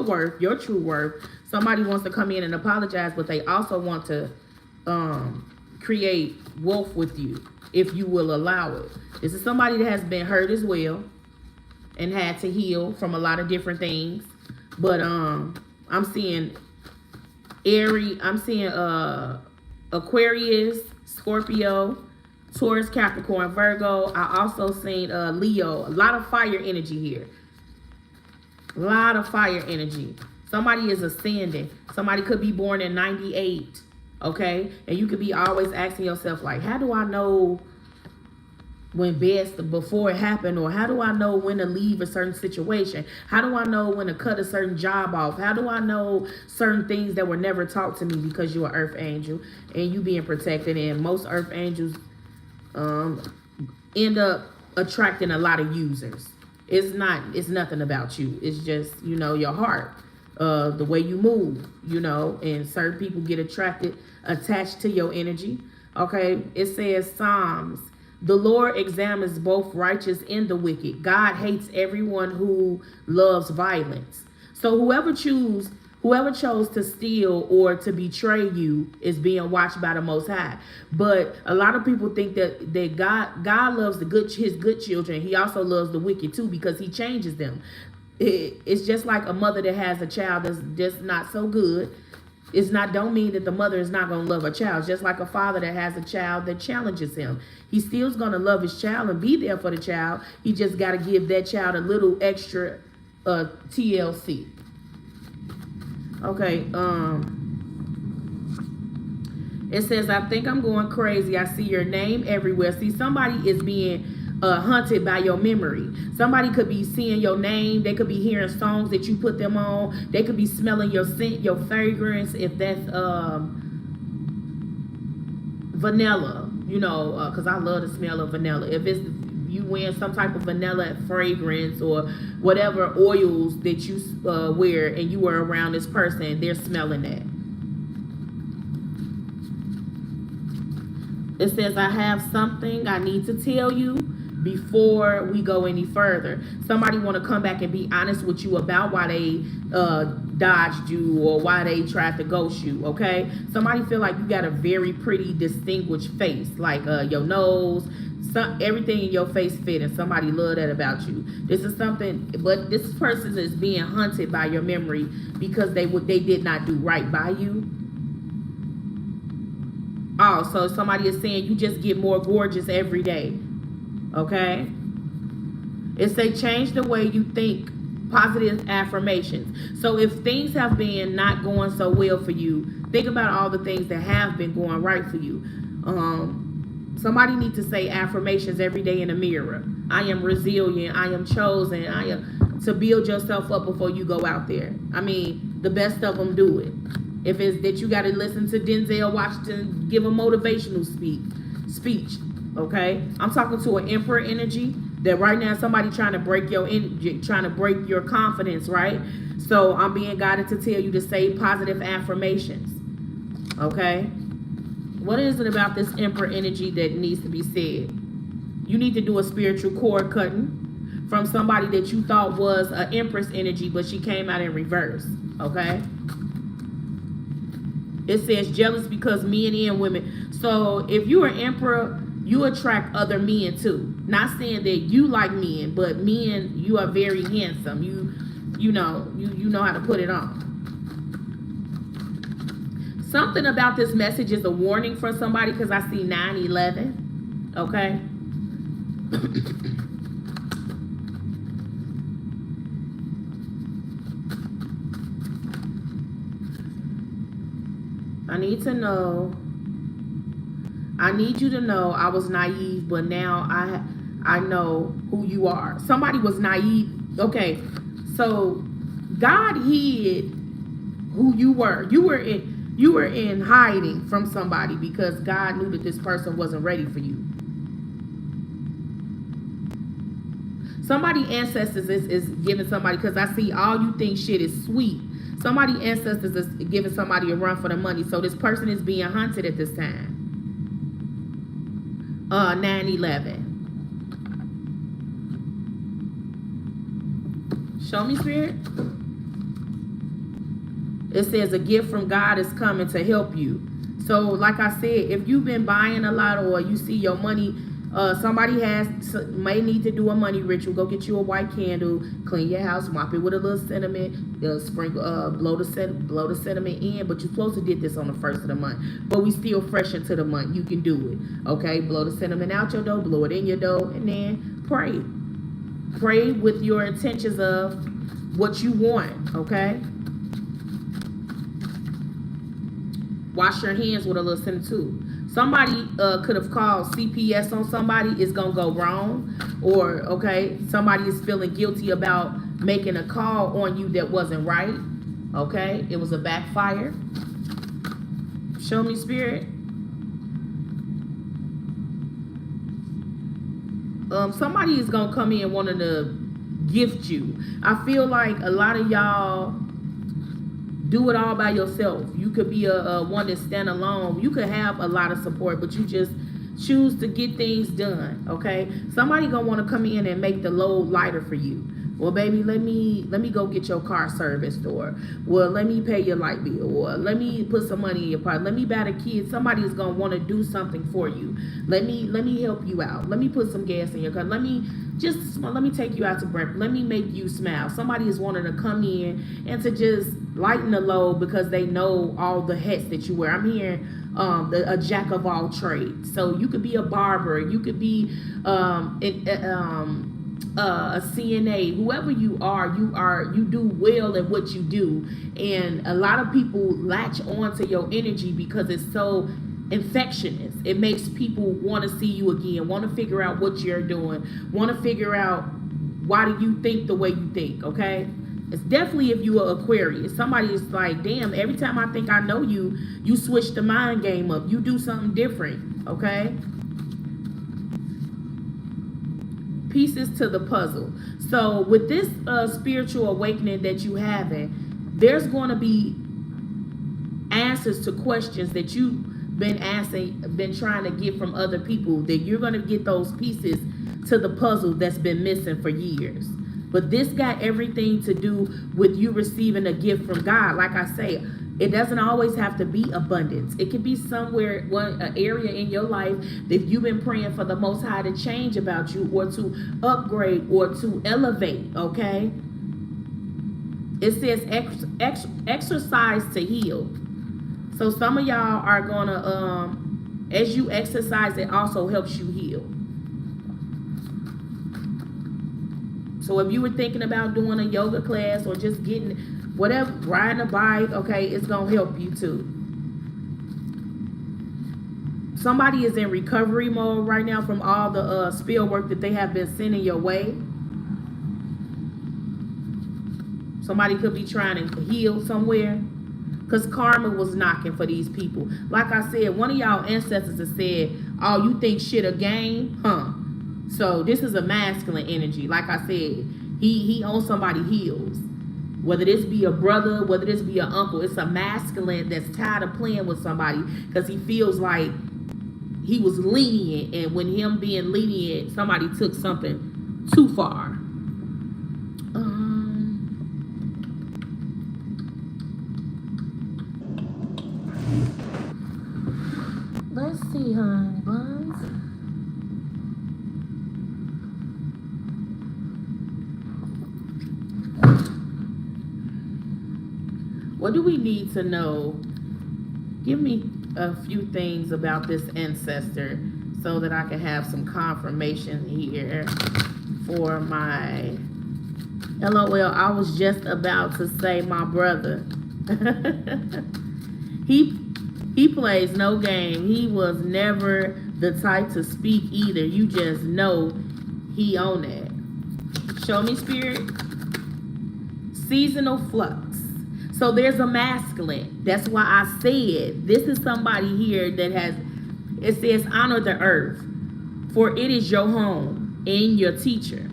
worth, your true worth, somebody wants to come in and apologize, but they also want to create wealth with you if you will allow it. This is somebody that has been hurt as well and had to heal from a lot of different things. But I'm seeing Aquarius, Scorpio, Taurus, Capricorn, Virgo. I also seen Leo. A lot of fire energy here. A lot of fire energy. Somebody is ascending. Somebody could be born in 98. Okay? And you could be always asking yourself, like, how do I know when best before it happened? Or how do I know when to leave a certain situation? How do I know when to cut a certain job off? How do I know certain things that were never taught to me? Because you're an earth angel and you being protected. And most earth angels end up attracting a lot of users. It's nothing about you. It's just, your heart, the way you move, and certain people get attached to your energy. Okay. It says Psalms, the Lord examines both righteous and the wicked. God hates everyone who loves violence. So whoever chose to steal or to betray you is being watched by the Most High. But a lot of people think that God loves his good children. He also loves the wicked too, because he changes them. It's just like a mother that has a child that's just not so good. Don't mean that the mother is not going to love a child. Just like a father that has a child that challenges him. He still's going to love his child and be there for the child. He just got to give that child a little extra TLC. Okay, it says, I think I'm going crazy. I see your name everywhere. See, somebody is being hunted by your memory. Somebody could be seeing your name. They could be hearing songs that you put them on. They could be smelling your scent, your fragrance, if that's vanilla, because I love the smell of vanilla. If it's you wearing some type of vanilla fragrance or whatever oils that you wear, and you were around this person, they're smelling that. It says, I have something I need to tell you before we go any further. Somebody want to come back and be honest with you about why they dodged you or why they tried to ghost you, okay? Somebody feel like you got a very pretty, distinguished face, like your nose, everything in your face fit, and somebody love that about you. This is something, but this person is being hunted by your memory because they did not do right by you. Oh, so somebody is saying you just get more gorgeous every day. Okay? It say change the way you think. Positive affirmations. So if things have been not going so well for you, think about all the things that have been going right for you. Somebody needs to say affirmations every day in the mirror. I am resilient. I am chosen. I am to build yourself up before you go out there. I mean, the best of them do it. If it's that you got to listen to Denzel Washington give a motivational speech, okay? I'm talking to an emperor energy that right now somebody trying to break your energy, trying to break your confidence, right? So I'm being guided to tell you to say positive affirmations, okay? What is it about this emperor energy that needs to be said? You need to do a spiritual cord cutting from somebody that you thought was an empress energy, but she came out in reverse, okay? It says jealous because men and women. So if you're an emperor, you attract other men too. Not saying that you like men, but men, you are very handsome. You know how to put it on. Something about this message is a warning for somebody because I see 9/11. Okay. I need you to know I was naive, but now I know who you are. Somebody was naive. Okay, so God hid who you were. You were in hiding from somebody because God knew that this person wasn't ready for you. Somebody ancestors is giving somebody, because I see all you think shit is sweet. Somebody ancestors is giving somebody a run for the money. So this person is being hunted at this time. 9/11. Show me, Spirit. It says a gift from God is coming to help you. So like I said, if you've been buying a lot, or you see your money, somebody may need to do a money ritual. Go get you a white candle, clean your house, mop it with a little cinnamon, sprinkle, blow the cinnamon in. But you're supposed to did this on the 1st of the month. But we still fresh into the month. You can do it, okay? Blow the cinnamon out your dough, blow it in your dough, and then pray. Pray with your intentions of what you want, okay? Wash your hands with a little cinnamon too. Somebody could have called CPS on somebody. It's going to go wrong. Or, okay, somebody is feeling guilty about making a call on you that wasn't right. Okay, it was a backfire. Show me, Spirit. Somebody is going to come in wanting to gift you. I feel like a lot of y'all do it all by yourself. You could be a one that stand alone. You could have a lot of support, but you just choose to get things done, okay? Somebody gonna want to come in and make the load lighter for you. Well, baby, let me go get your car serviced, or well, let me pay your light bill, or let me put some money in your pocket. Let me buy the kids. Somebody is gonna want to do something for you. Let me help you out. Let me put some gas in your car. Let me take you out to breakfast. Let me make you smile. Somebody is wanting to come in and to just lighten the load because they know all the hats that you wear. I'm hearing a jack of all trades. So you could be a barber. You could be a CNA. Whoever you do well at what you do. And a lot of people latch on to your energy because it's so infectious. It makes people want to see you again, want to figure out what you're doing, want to figure out why do you think the way you think, okay? It's definitely if you are Aquarius. Somebody is like, damn, every time I think I know you, you switch the mind game up. You do something different, okay? Pieces to the puzzle. So with this spiritual awakening that you having, there's going to be answers to questions that you've been trying to get from other people, that you're going to get those pieces to the puzzle that's been missing for years. But this got everything to do with you receiving a gift from God. Like I say, it doesn't always have to be abundance. It could be somewhere, an area in your life that you've been praying for the Most High to change about you, or to upgrade, or to elevate, okay? It says exercise to heal. So some of y'all are going to, as you exercise, it also helps you heal. So if you were thinking about doing a yoga class or just getting whatever, riding a bike, okay, it's going to help you too. Somebody is in recovery mode right now from all the spill work that they have been sending your way. Somebody could be trying to heal somewhere, because karma was knocking for these people. Like I said, one of y'all ancestors has said, oh, you think shit a game? Huh? So this is a masculine energy. Like I said, he owns somebody heels. Whether this be a brother, whether this be an uncle, it's a masculine that's tired of playing with somebody because he feels like he was lenient, and when him being lenient, somebody took something too far. Let's see, honey buns. What do we need to know? Give me a few things about this ancestor so that I can have some confirmation here for my LOL. I was just about to say my brother. He plays no game. He was never the type to speak either. You just know he on that. Show me, Spirit. Seasonal flux. So there's a masculine. That's why I said this is somebody here that has, it says, honor the earth, for it is your home and your teacher.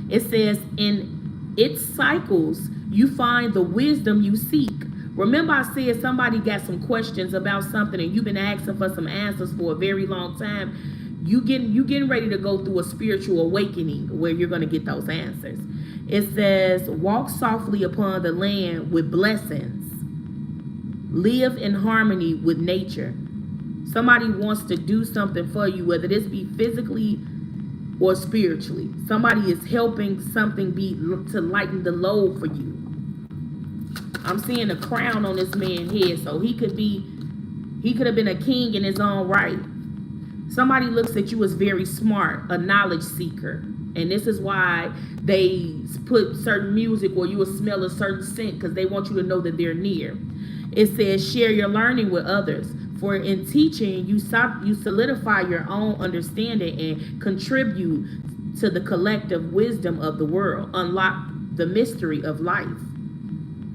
It says, in its cycles, you find the wisdom you seek. Remember, I said somebody got some questions about something and you've been asking for some answers for a very long time. You getting ready to go through a spiritual awakening where you're going to get those answers. It says, walk softly upon the land with blessings. Live in harmony with nature. Somebody wants to do something for you, whether this be physically or spiritually. Somebody is helping something be to lighten the load for you. I'm seeing a crown on this man's head, so he could have been a king in his own right. Somebody looks at you as very smart, a knowledge seeker. And this is why they put certain music or you will smell a certain scent, because they want you to know that they're near. It says, share your learning with others. For in teaching, you solidify your own understanding and contribute to the collective wisdom of the world. Unlock the mystery of life.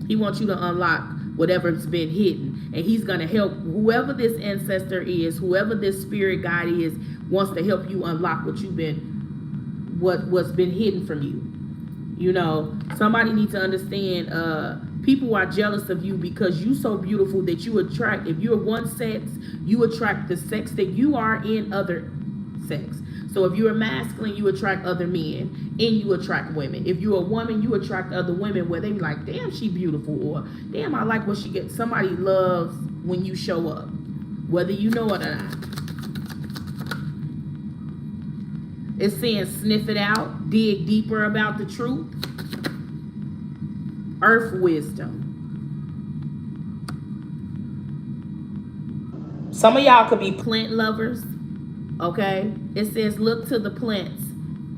He wants you to unlock whatever's been hidden. And he's going to help whoever this ancestor is, whoever this spirit guide is, wants to help you unlock what's been hidden from you. You know, somebody needs to understand, people are jealous of you because you're so beautiful that you attract, if you're one sex, you attract the sex that you are in other sex. So if you're masculine, you attract other men and you attract women. If you're a woman, you attract other women where they be like, damn, she beautiful, or damn, I like what she gets. Somebody loves when you show up, whether you know it or not. It's saying sniff it out, dig deeper about the truth. Earth wisdom. Some of y'all could be plant lovers, okay? It says, look to the plants,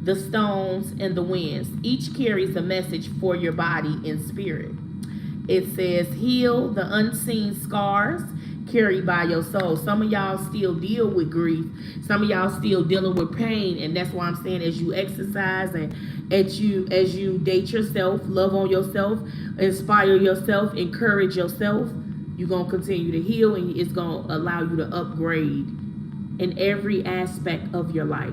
the stones, and the winds. Each carries a message for your body and spirit. It says, heal the unseen scars carried by your soul. Some of y'all still deal with grief. Some of y'all still dealing with pain, and that's why I'm saying, as you exercise and as you date yourself, love on yourself, inspire yourself, encourage yourself, you're going to continue to heal, and it's going to allow you to upgrade in every aspect of your life.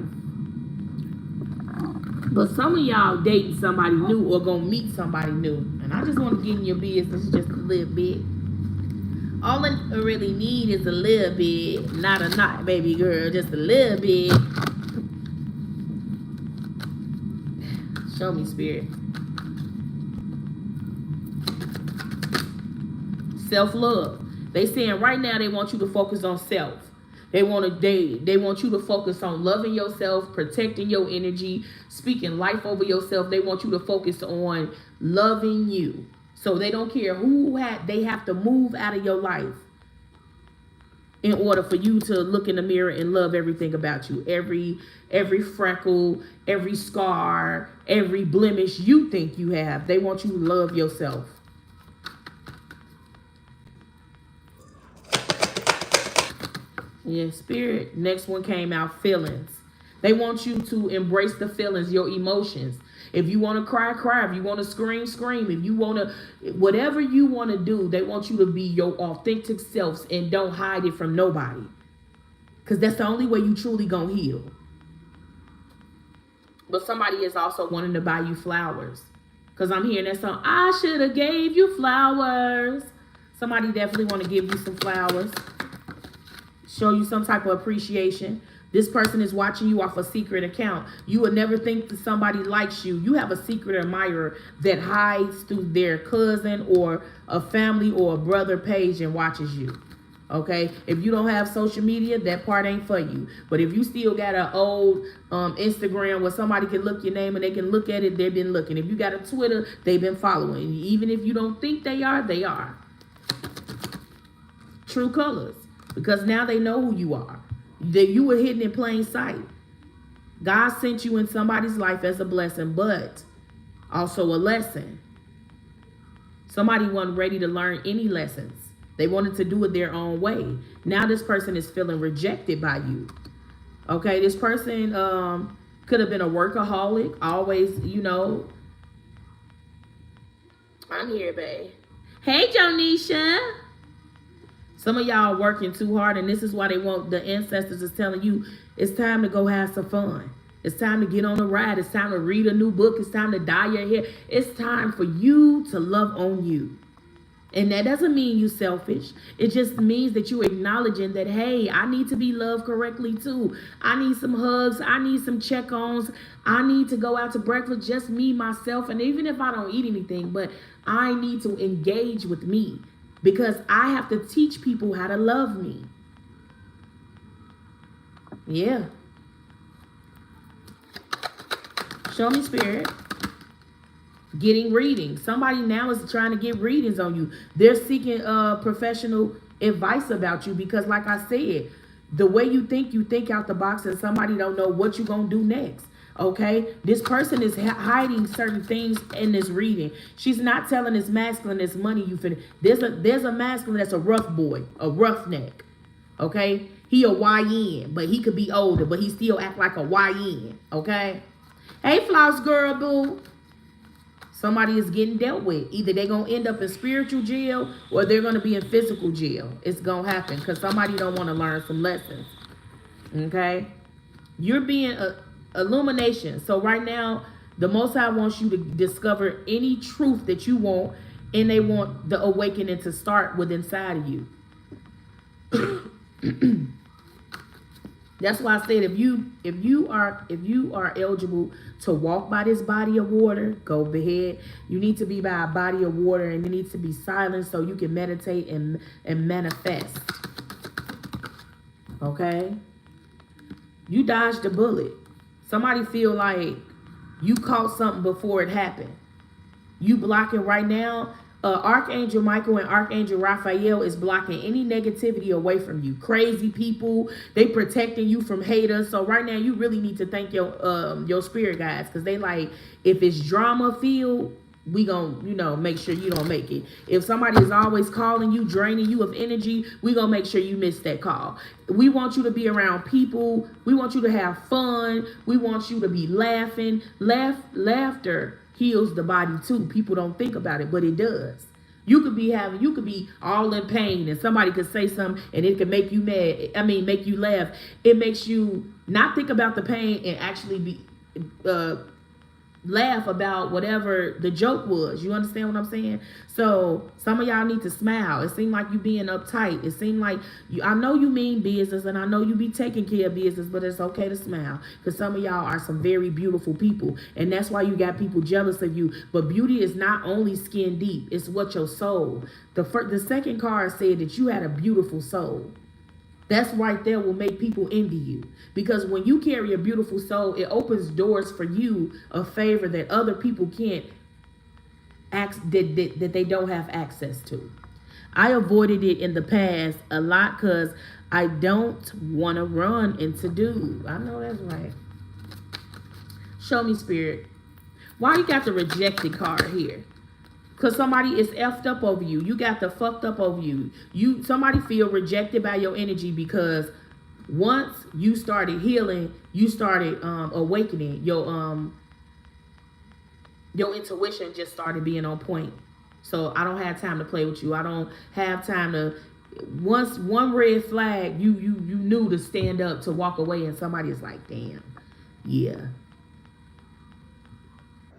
But some of y'all dating somebody new or going to meet somebody new, and I just want to get in your business just a little bit. All I really need is a little bit, not a lot, baby girl, just a little bit. Show me, spirit. Self-love. They saying right now they want you to focus on self. They want you to focus on loving yourself, protecting your energy, speaking life over yourself. They want you to focus on loving you. So they don't care they have to move out of your life in order for you to look in the mirror and love everything about you. Every freckle, every scar, every blemish you think you have. They want you to love yourself. Yeah, spirit. Next one came out, feelings. They want you to embrace the feelings, your emotions. If you want to cry, cry. If you want to scream, scream. If you want to, whatever you want to do, they want you to be your authentic selves and don't hide it from nobody. Because that's the only way you truly gonna heal. But somebody is also wanting to buy you flowers. Because I'm hearing that song, I should have gave you flowers. Somebody definitely want to give you some flowers. Show you some type of appreciation. This person is watching you off a secret account. You would never think that somebody likes you. You have a secret admirer that hides through their cousin or a family or a brother page and watches you. Okay? If you don't have social media, that part ain't for you. But if you still got an old Instagram where somebody can look your name and they can look at it, they've been looking. If you got a Twitter, they've been following. Even if you don't think they are, they are. True colors. Because now they know who you are. That you were hidden in plain sight. God sent you in somebody's life as a blessing, but also a lesson. Somebody wasn't ready to learn any lessons. They wanted to do it their own way. Now this person is feeling rejected by you. Okay, this person could have been a workaholic, always, I'm here, babe. Hey, Jonisha. Some of y'all are working too hard, and this is why they want the ancestors is telling you it's time to go have some fun. It's time to get on a ride. It's time to read a new book. It's time to dye your hair. It's time for you to love on you. And that doesn't mean you selfish. It just means that you acknowledging that, hey, I need to be loved correctly too. I need some hugs. I need some check-ons. I need to go out to breakfast, just me, myself. And even if I don't eat anything, but I need to engage with me because I have to teach people how to love me. Yeah. Show me, Spirit. Getting readings. Somebody now is trying to get readings on you. They're seeking professional advice about you because, like I said, the way you think out the box, and somebody don't know what you're gonna do next. Okay, this person is hiding certain things in this reading. She's not telling this masculine this money you finna. There's a masculine that's a rough boy, a roughneck. Okay, he a YN, but he could be older, but he still act like a YN. Okay, hey, Floss girl, boo. Somebody is getting dealt with. Either they're going to end up in spiritual jail or they're going to be in physical jail. It's going to happen because somebody don't want to learn some lessons. Okay? You're being illumination. So right now, the Most High wants you to discover any truth that you want, and they want the awakening to start with inside of you. That's why I said if you are eligible to walk by this body of water, go ahead. You need to be by a body of water, and it needs to be silent so you can meditate and manifest. Okay? You dodged a bullet. Somebody feel like you caught something before it happened. You blocking right now. Archangel Michael and Archangel Raphael is blocking any negativity away from you. Crazy people, they protecting you from haters. So right now you really need to thank your spirit guides, because they like, if it's drama filled, we gonna make sure you don't make it. If somebody is always calling you, draining you of energy, we gonna make sure you miss that call. We want you to be around people. We want you to have fun. We want you to be laughing. Laughter heals the body too. People don't think about it, but it does. You could be all in pain, and somebody could say something and it could make you mad. Make you laugh. It makes you not think about the pain and actually be laugh about whatever the joke was. You understand what I'm saying? So some of y'all need to smile. It seems like you being uptight. It seems like I know you mean business, and I know you be taking care of business, but it's okay to smile, because some of y'all are some very beautiful people, and that's why you got people jealous of you. But beauty is not only skin deep, it's what your soul. The second card said that you had a beautiful soul. That's right there will make people envy you. Because when you carry a beautiful soul, it opens doors for you of favor that other people can't that they don't have access to. I avoided it in the past a lot because I don't want to run into dude. I know that's right. Show me, Spirit. Why you got the rejected card here? Because somebody is effed up over you. You got the fucked up over you. Somebody feel rejected by your energy, because once you started healing, you started awakening. Your intuition just started being on point. So I don't have time to play with you. I don't have time to. Once one red flag, you knew to stand up, to walk away, and somebody is like, damn, yeah.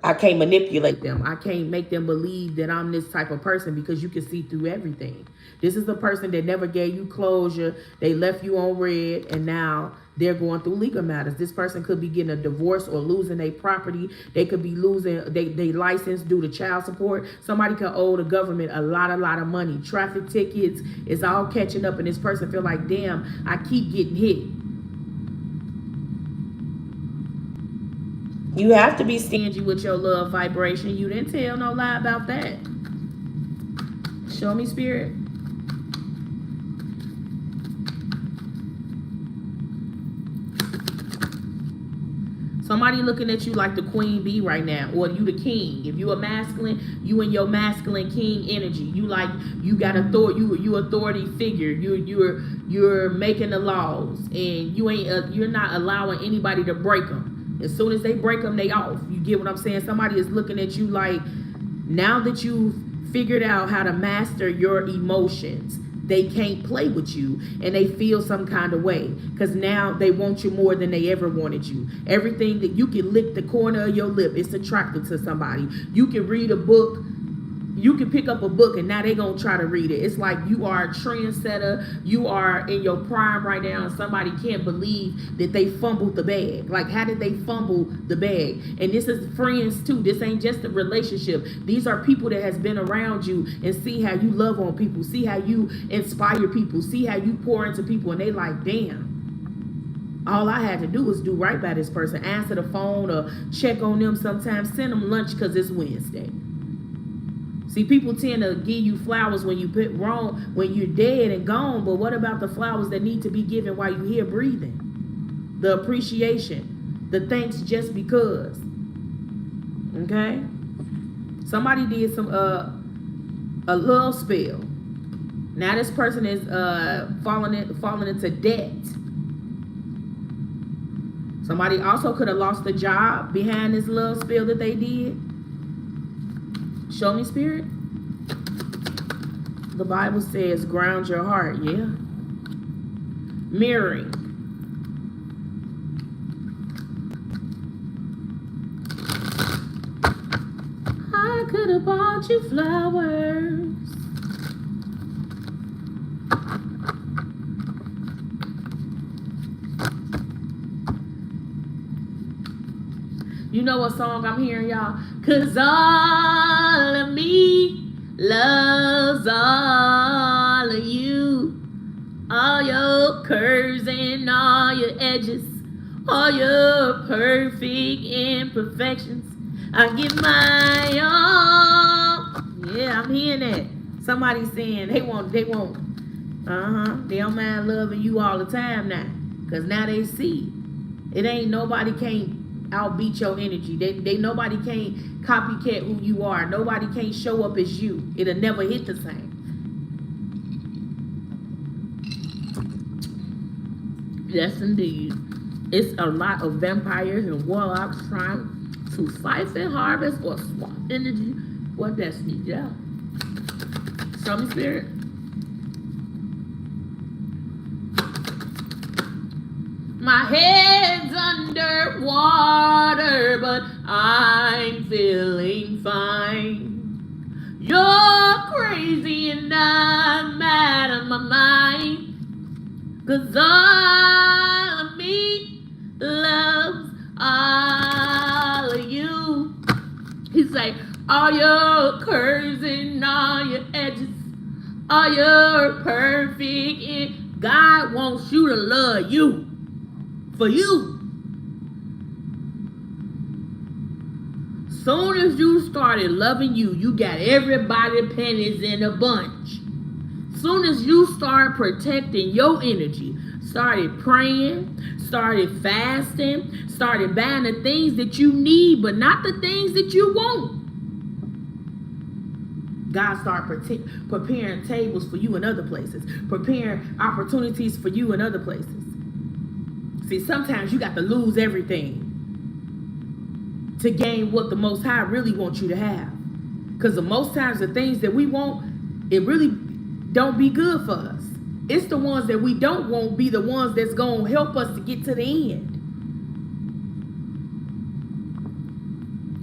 I can't manipulate them. I can't make them believe that I'm this type of person, because you can see through everything. This is the person that never gave you closure. They left you on red, and now they're going through legal matters. This person could be getting a divorce or losing their property. They could be losing their license due to child support. Somebody could owe the government a lot of money. Traffic tickets is all catching up, and this person feel like, damn, I keep getting hit. You have to be stingy with your love vibration. You didn't tell no lie about that. Show me, Spirit. Somebody looking at you like the queen bee right now, or you the king. If you a masculine, you in your masculine king energy. You got authority. You authority figure. You're making the laws, and you're not allowing anybody to break them. As soon as they break them, they off. You get what I'm saying? Somebody is looking at you like, now that you figured out how to master your emotions, they can't play with you, and they feel some kind of way because now they want you more than they ever wanted you. Everything that you can lick the corner of your lip, it's attractive to somebody. You can read a book, you can pick up a book, and now they gonna try to read it. It's like you are a trendsetter, you are in your prime right now, and somebody can't believe that they fumbled the bag. Like, how did they fumble the bag? And this is friends too. This ain't just a relationship. These are people that has been around you and see how you love on people, see how you inspire people, see how you pour into people, and they like, damn, all I had to do was do right by this person, answer the phone or check on them sometimes, send them lunch because it's Wednesday. See, people tend to give you flowers when you put wrong, when you're dead and gone, but what about the flowers that need to be given while you're here breathing? The appreciation, the thanks just because. Okay? Somebody did some a love spell. Now this person is falling into debt. Somebody also could have lost a job behind this love spell that they did. Show me, Spirit. The Bible says ground your heart. Yeah. Mirroring. I could have bought you flowers. You know what song I'm hearing, y'all? 'Cause all of me loves all of you. All your curves and all your edges, all your perfect imperfections, I give my all. Yeah, I'm hearing that. Somebody saying they won't. They don't mind loving you all the time now. 'Cause now they see. It ain't nobody can't outbeat your energy. They nobody can't copycat who you are. Nobody can't show up as you. It'll never hit the same. Yes, indeed. It's a lot of vampires and warlocks trying to siphon, harvest, or swap energy for destiny. Yeah. Show me, Spirit. My head's underwater, but I'm feeling fine. You're crazy and I'm out of my mind. 'Cause all of me loves all of you. He's like, all your curves and all your edges, all your perfect. God wants you to love you. For you. Soon as you started loving you, you got everybody pennies in a bunch. Soon as you start protecting your energy, started praying, started fasting, started buying the things that you need, but not the things that you want. God started preparing tables for you in other places, preparing opportunities for you in other places. See, sometimes you got to lose everything to gain what the Most High really wants you to have. Because the most times the things that we want, it really don't be good for us. It's the ones that we don't want be the ones that's going to help us to get to the end.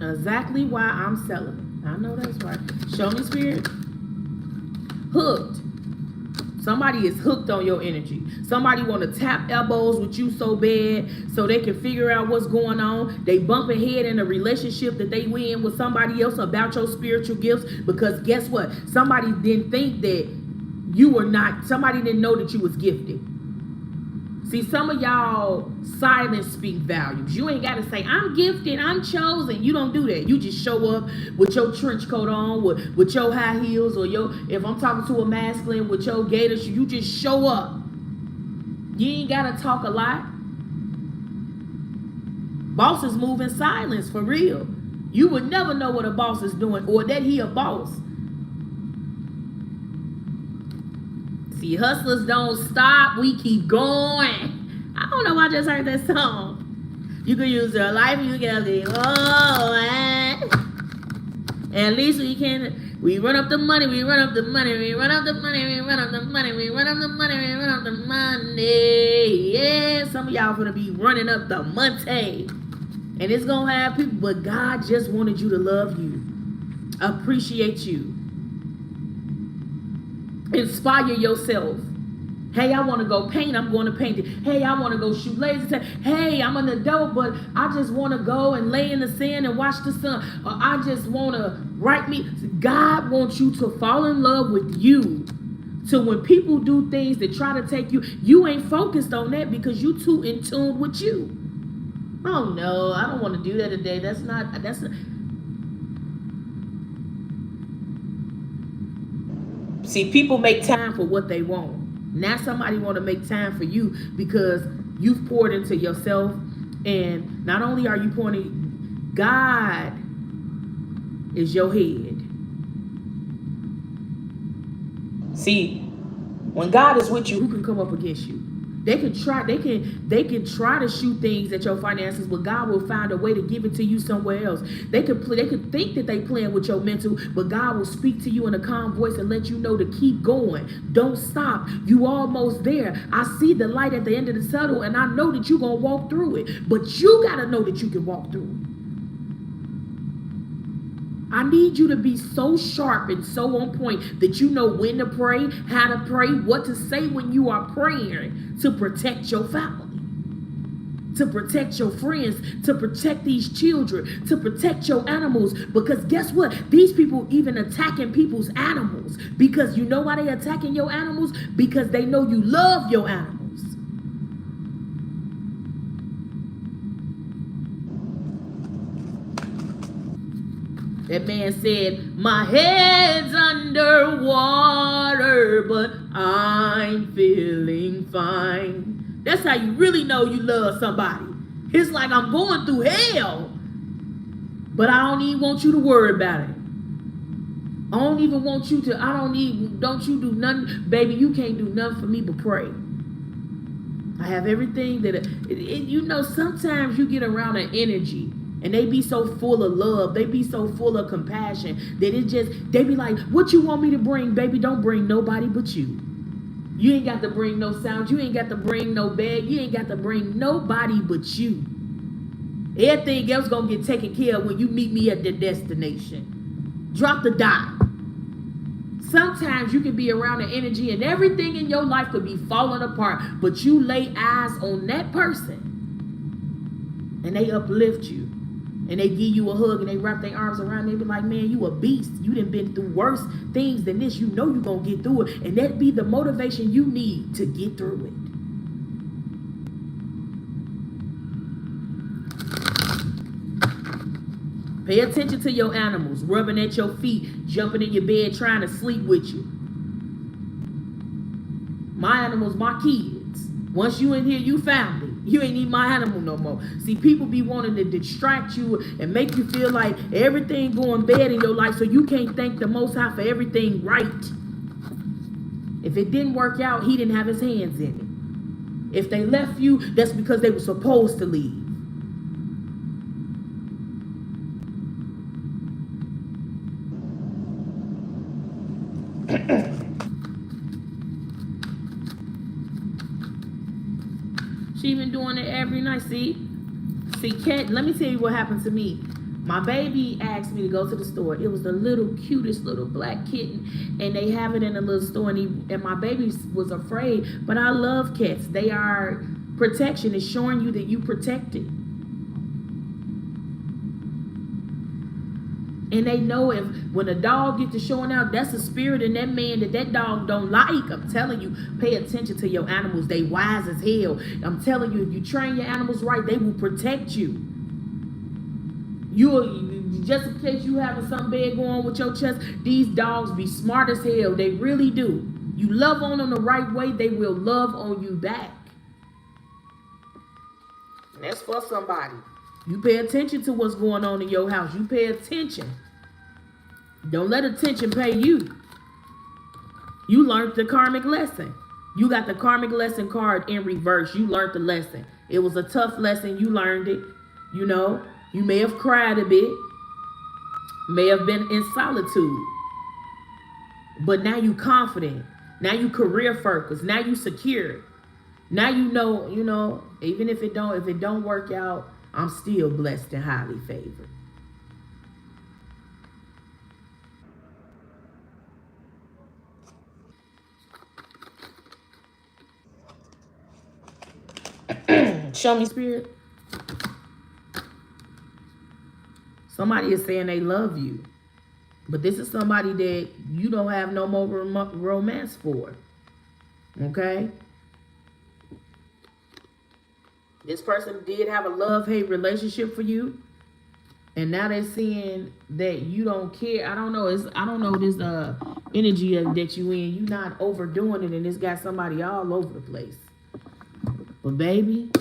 Exactly why I'm celibate. I know that's right. Show me, Spirit. Hooked. Somebody is hooked on your energy. Somebody want to tap elbows with you so bad so they can figure out what's going on. They bump ahead in a relationship that they in with somebody else about your spiritual gifts, because guess what? Somebody didn't think that you were not, somebody didn't know that you was gifted. See, some of y'all silence speak volumes. You ain't got to say, I'm gifted, I'm chosen. You don't do that. You just show up with your trench coat on, with your high heels, or if I'm talking to a masculine, with your gator shoes, you just show up. You ain't got to talk a lot. Bosses move in silence, for real. You would never know what a boss is doing or that he a boss. See, hustlers don't stop. We keep going. I don't know why I just heard that song. You can use your life. You can be, oh, man. And at least we can, We run up the money, we run up the money, we run up the money, we run up the money, we run up the money, we run up the money. Yeah, some of y'all gonna be running up the money. And it's gonna have people, but God just wanted you to love you, appreciate you, inspire yourself. Hey, I want to go paint. I'm going to paint it. Hey, I want to go shoot lasers. Hey, I'm an adult, but I just want to go and lay in the sand and watch the sun. Or I just want to write me. God wants you to fall in love with you. So when people do things that try to take you, you ain't focused on that because you too in tune with you. Oh no, I don't want to do that today. That's not. See, people make time for what they want. Now somebody want to make time for you because you've poured into yourself. And not only are you pouring, God is your head. See, when God is with you, who can come up against you? They can try to shoot things at your finances, but God will find a way to give it to you somewhere else. They could think that they playing with your mental, but God will speak to you in a calm voice and let you know to keep going. Don't stop. You almost there. I see the light at the end of the tunnel, and I know that you're gonna walk through it. But you gotta know that you can walk through it. I need you to be so sharp and so on point that you know when to pray, how to pray, what to say when you are praying to protect your family, to protect your friends, to protect these children, to protect your animals. Because guess what? These people even attacking people's animals. Because you know why they attacking your animals? Because they know you love your animals. That man said, my head's underwater, but I'm feeling fine. That's how you really know you love somebody. It's like, I'm going through hell, but I don't even want you to worry about it. I don't even want you to, don't you do nothing. Baby, you can't do nothing for me but pray. I have everything that, you know, sometimes you get around an energy and they be so full of love. They be so full of compassion that they be like, what you want me to bring? Baby, don't bring nobody but you. You ain't got to bring no sound. You ain't got to bring no bag. You ain't got to bring nobody but you. Everything else gonna get taken care of when you meet me at the destination. Drop the dot. Sometimes you can be around the energy and everything in your life could be falling apart, but you lay eyes on that person and they uplift you. And they give you a hug and they wrap their arms around you. They be like, man, you a beast. You done been through worse things than this. You know you gonna get through it. And that be the motivation you need to get through it. Pay attention to your animals, rubbing at your feet, jumping in your bed, trying to sleep with you. My animals, my kids. Once you in here, you family. You ain't need my animal no more. See, people be wanting to distract you and make you feel like everything going bad in your life so you can't thank the Most High for everything right. If it didn't work out, he didn't have his hands in it. If they left you, that's because they were supposed to leave. She been doing it every night. See, Kat, let me tell you what happened to me. My baby asked me to go to the store. It was the little cutest little black kitten, and they have it in a little store. And my baby was afraid, but I love cats. They are protection. It's showing you that you protected. And they know if when a dog gets to showing out, that's a spirit in that man that dog don't like. I'm telling you, pay attention to your animals. They wise as hell. I'm telling you, if you train your animals right, they will protect you. Just in case you having something bad going on with your chest, these dogs be smart as hell. They really do. You love on them the right way, they will love on you back. And that's for somebody. You pay attention to what's going on in your house. You pay attention. Don't let attention pay you. You learned the karmic lesson. You got the karmic lesson card in reverse. You learned the lesson. It was a tough lesson. You learned it. You know, you may have cried a bit. May have been in solitude. But now you confident. Now you career focused. Now you secure. Now even if it don't work out, I'm still blessed and highly favored. Show me, spirit. Somebody is saying they love you, but this is somebody that you don't have no more romance for. Okay? This person did have a love-hate relationship for you, and now they're seeing that you don't care. I don't know. I don't know this energy that you in. You not overdoing it, and it's got somebody all over the place. But baby,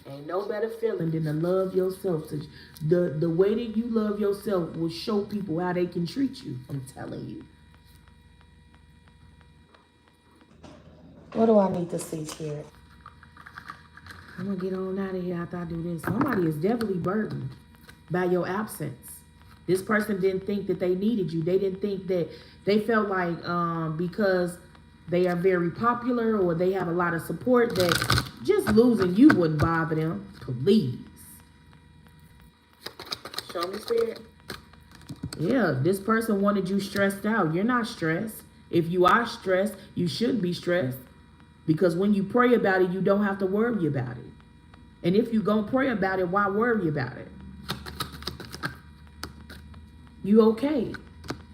ain't no better feeling than to love yourself. So the way that you love yourself will show people how they can treat you. I'm telling you. What do I need to see, Spirit? I'm going to get on out of here after I do this. Somebody is definitely burdened by your absence. This person didn't think that they needed you. They didn't think that they felt like because they are very popular or they have a lot of support that just losing you wouldn't bother them. Please. Show me, Spirit. Yeah, this person wanted you stressed out. You're not stressed. If you are stressed, you shouldn't be stressed. Because when you pray about it, you don't have to worry about it. And if you're going to pray about it, why worry about it? You okay.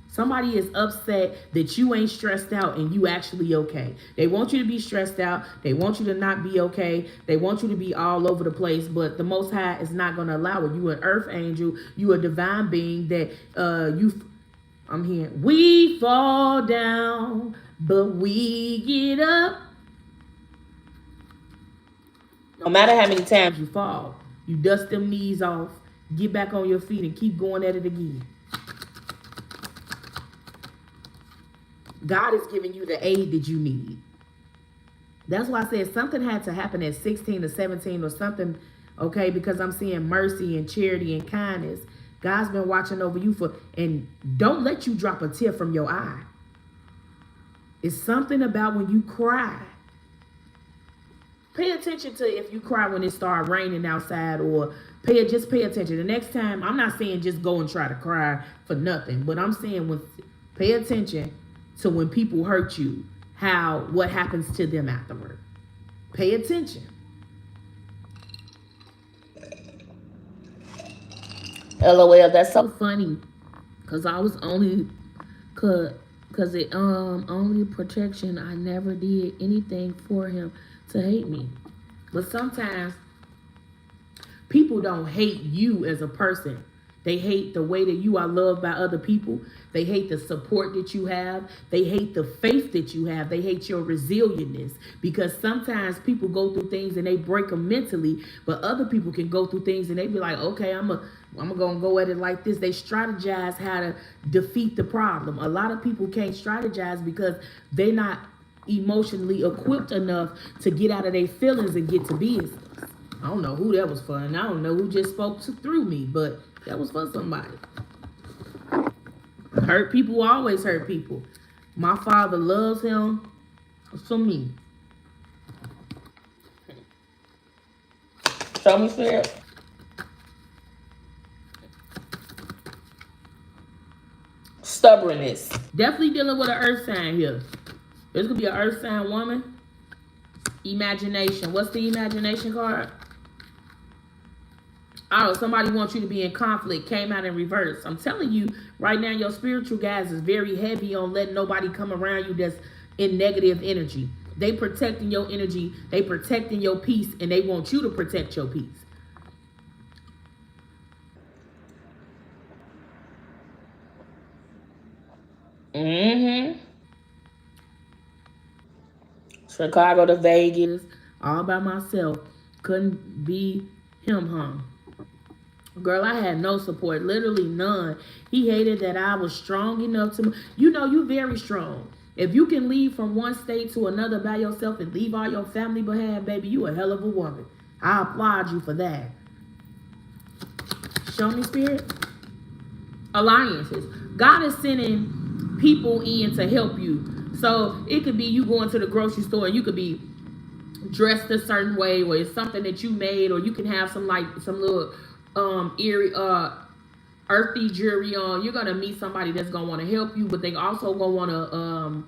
Somebody is upset that you ain't stressed out and you actually okay. They want you to be stressed out. They want you to not be okay. They want you to be all over the place. But the Most High is not going to allow it. You an earth angel. You a divine being that I'm here. We fall down, but we get up. No matter how many times you fall, you dust them knees off, get back on your feet, and keep going at it again. God is giving you the aid that you need. That's why I said something had to happen at 16 or 17 or something, okay? Because I'm seeing mercy and charity and kindness. God's been watching over you and don't let you drop a tear from your eye. It's something about when you cry. Pay attention to if you cry when it starts raining outside, or just pay attention. The next time, I'm not saying just go and try to cry for nothing, but I'm saying pay attention to when people hurt you, what happens to them afterward. Pay attention. LOL, that's so funny. Cause I was only only protection. I never did anything for him to hate me. But sometimes people don't hate you as a person. They hate the way that you are loved by other people. They hate the support that you have. They hate the faith that you have. They hate your resilientness. Because sometimes people go through things and they break them mentally, but other people can go through things and they be like, okay, I'm gonna go at it like this. They strategize how to defeat the problem. A lot of people can't strategize because they're not emotionally equipped enough to get out of their feelings and get to business. I don't know who that was for, and I don't know who just spoke through me, but that was for somebody. Hurt people always hurt people. My Father loves him for me. Show me, Spirit. Stubbornness. Definitely dealing with an earth sign here. This could be an earth sign woman. Imagination. What's the imagination card? Oh, somebody wants you to be in conflict. Came out in reverse. I'm telling you, right now, your spiritual guys is very heavy on letting nobody come around you that's in negative energy. They protecting your energy. They protecting your peace, and they want you to protect your peace. Chicago to Vegas, all by myself. Couldn't be him, huh? Girl, I had no support, literally none. He hated that I was strong enough to, you very strong. If you can leave from one state to another by yourself and leave all your family behind, baby, you a hell of a woman. I applaud you for that. Show me, Spirit. Alliances. God is sending people in to help you. So it could be you going to the grocery store and you could be dressed a certain way, or it's something that you made, or you can have some little eerie earthy jewelry on. You're gonna meet somebody that's gonna want to help you, but they also gonna want to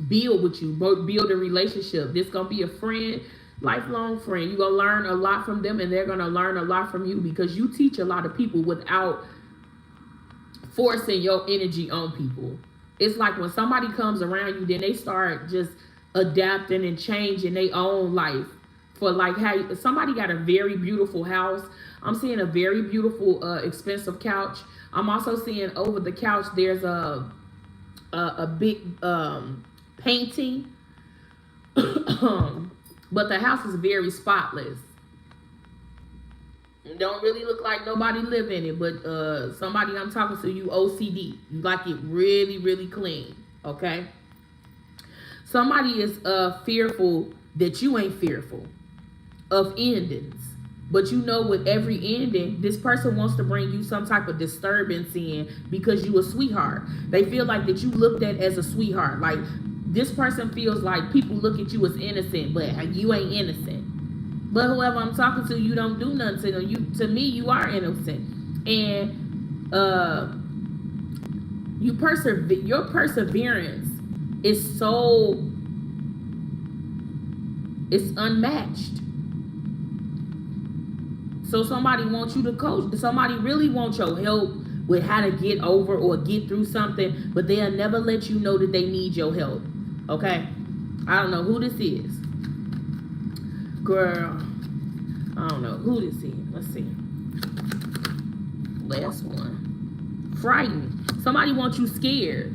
build with you, build a relationship. This gonna be a friend, lifelong friend. You're gonna learn a lot from them, and they're gonna learn a lot from you, because you teach a lot of people without forcing your energy on people. It's like when somebody comes around you, then they start just adapting and changing their own life. For like how somebody got a very beautiful house. I'm seeing a very beautiful expensive couch. I'm also seeing over the couch there's a big painting. But the house is very spotless. It don't really look like nobody live in it, but somebody I'm talking to, you OCD. You like it really, really clean, okay? Somebody is fearful that you ain't fearful of endings. But you know, with every ending, this person wants to bring you some type of disturbance in because you a sweetheart. They feel like that you looked at as a sweetheart. Like, this person feels like people look at you as innocent, but you ain't innocent. But whoever I'm talking to, you don't do nothing to them. To me, you are innocent. And your perseverance is so, it's unmatched. So somebody wants you to coach. Somebody really wants your help with how to get over or get through something, but they'll never let you know that they need your help. Okay? I don't know who this is. Girl, I don't know who this is. Let's see. Last one. Frightened. Somebody wants you scared.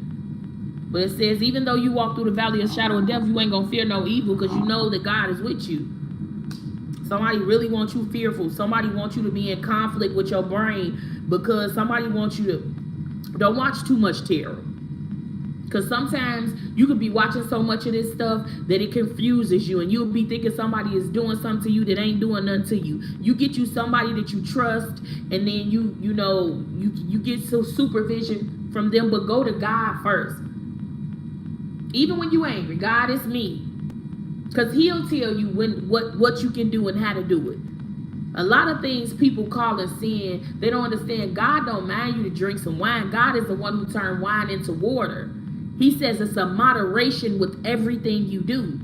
But it says, even though you walk through the valley of shadow of death, you ain't gonna fear no evil, because you know that God is with you. Somebody really wants you fearful. Somebody wants you to be in conflict with your brain, because somebody wants you to, don't watch too much terror. Because sometimes you could be watching so much of this stuff that it confuses you, and you'll be thinking somebody is doing something to you that ain't doing nothing to you. You get you somebody that you trust, and then you get some supervision from them, but go to God first. Even when you're angry, God, is me. Because he'll tell you what you can do and how to do it. A lot of things people call a sin, they don't understand. God don't mind you to drink some wine. God is the one who turned wine into water. He says it's a moderation with everything you do.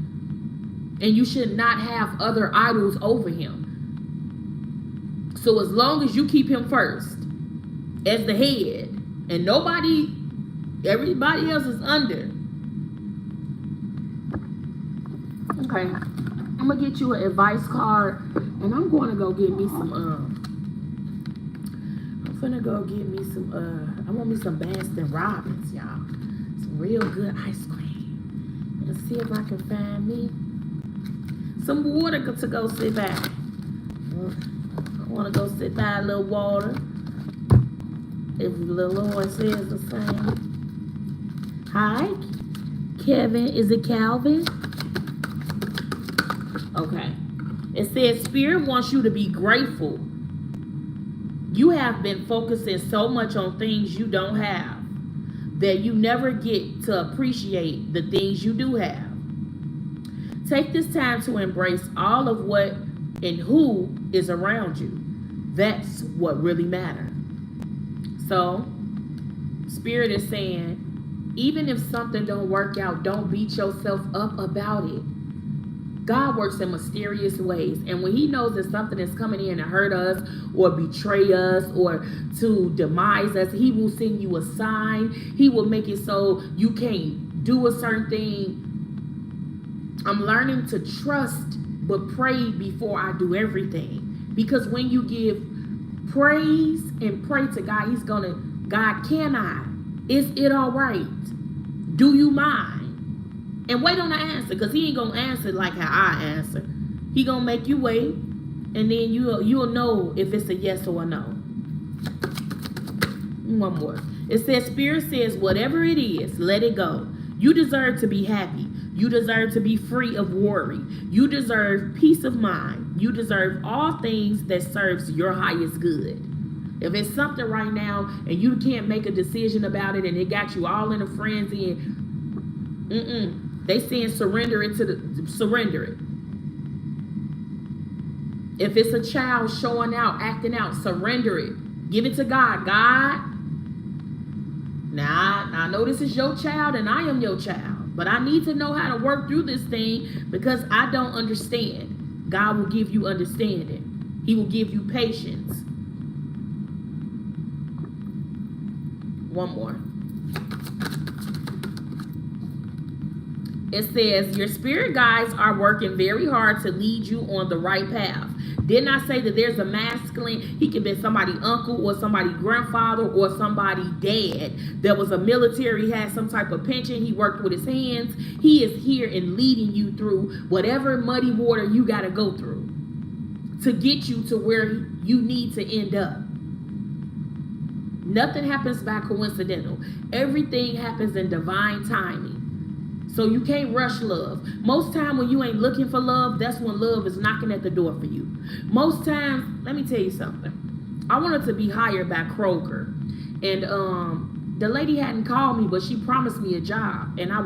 And you should not have other idols over him. So as long as you keep him first as the head, and everybody else is under. Okay, I'm gonna get you an advice card, and I'm going to go get me some I want me some Baskin Robbins, y'all. Some real good ice cream. Let's see if I can find me some water to go sit by. I want to go sit by a little water, if the Lord says the same. Hi, Kevin. Is it Calvin? Okay. It says Spirit wants you to be grateful. You have been focusing so much on things you don't have that you never get to appreciate the things you do have. Take this time to embrace all of what and who is around you. That's what really matters. So, Spirit is saying, even if something don't work out, don't beat yourself up about it. God works in mysterious ways, and when he knows that something is coming in to hurt us or betray us or to demise us, he will send you a sign. He will make it so you can't do a certain thing. I'm learning to trust but pray before I do everything, because when you give praise and pray to God, he's gonna, God, can I? Is it all right? Do you mind? And wait on the answer, because he ain't gonna answer like how I answer. He gonna make you wait, and then you'll know if it's a yes or a no. One more. It says, Spirit says, whatever it is, let it go. You deserve to be happy. You deserve to be free of worry. You deserve peace of mind. You deserve all things that serves your highest good. If it's something right now and you can't make a decision about it and it got you all in a frenzy, and they saying surrender it. If it's a child showing out, acting out, surrender it. Give it to God. God, now I know this is your child and I am your child, but I need to know how to work through this thing because I don't understand. God will give you understanding. He will give you patience. One more. It says, your spirit guides are working very hard to lead you on the right path. Didn't I say that there's a masculine? He could be somebody's uncle or somebody's grandfather or somebody's dad that was a military, had some type of pension. He worked with his hands. He is here and leading you through whatever muddy water you got to go through to get you to where you need to end up. Nothing happens by coincidental. Everything happens in divine timing. So you can't rush love. Most time when you ain't looking for love, that's when love is knocking at the door for you. Most times, let me tell you something. I wanted to be hired by Kroger. And the lady hadn't called me, but she promised me a job. And I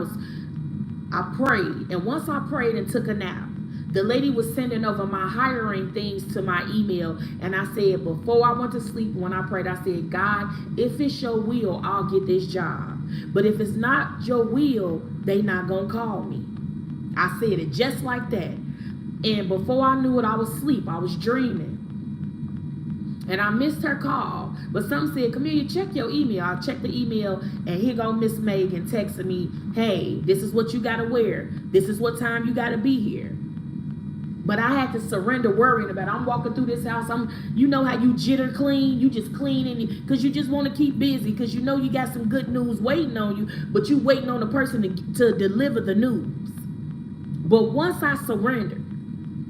prayed. And once I prayed and took a nap, the lady was sending over my hiring things to my email. And I said, before I went to sleep, when I prayed, I said, God, if it's your will, I'll get this job. But if it's not your will, they not gonna call me. I said it just like that. And before I knew it, I was asleep. I was dreaming. And I missed her call. But some said, Camilla, check your email. I checked the email, and here go Miss Megan texting me, hey, this is what you gotta wear. This is what time you gotta be here. But I had to surrender worrying about it. I'm walking through this house. You know how you jitter clean? You just clean because you just want to keep busy because you know you got some good news waiting on you, but you waiting on the person to deliver the news. But once I surrendered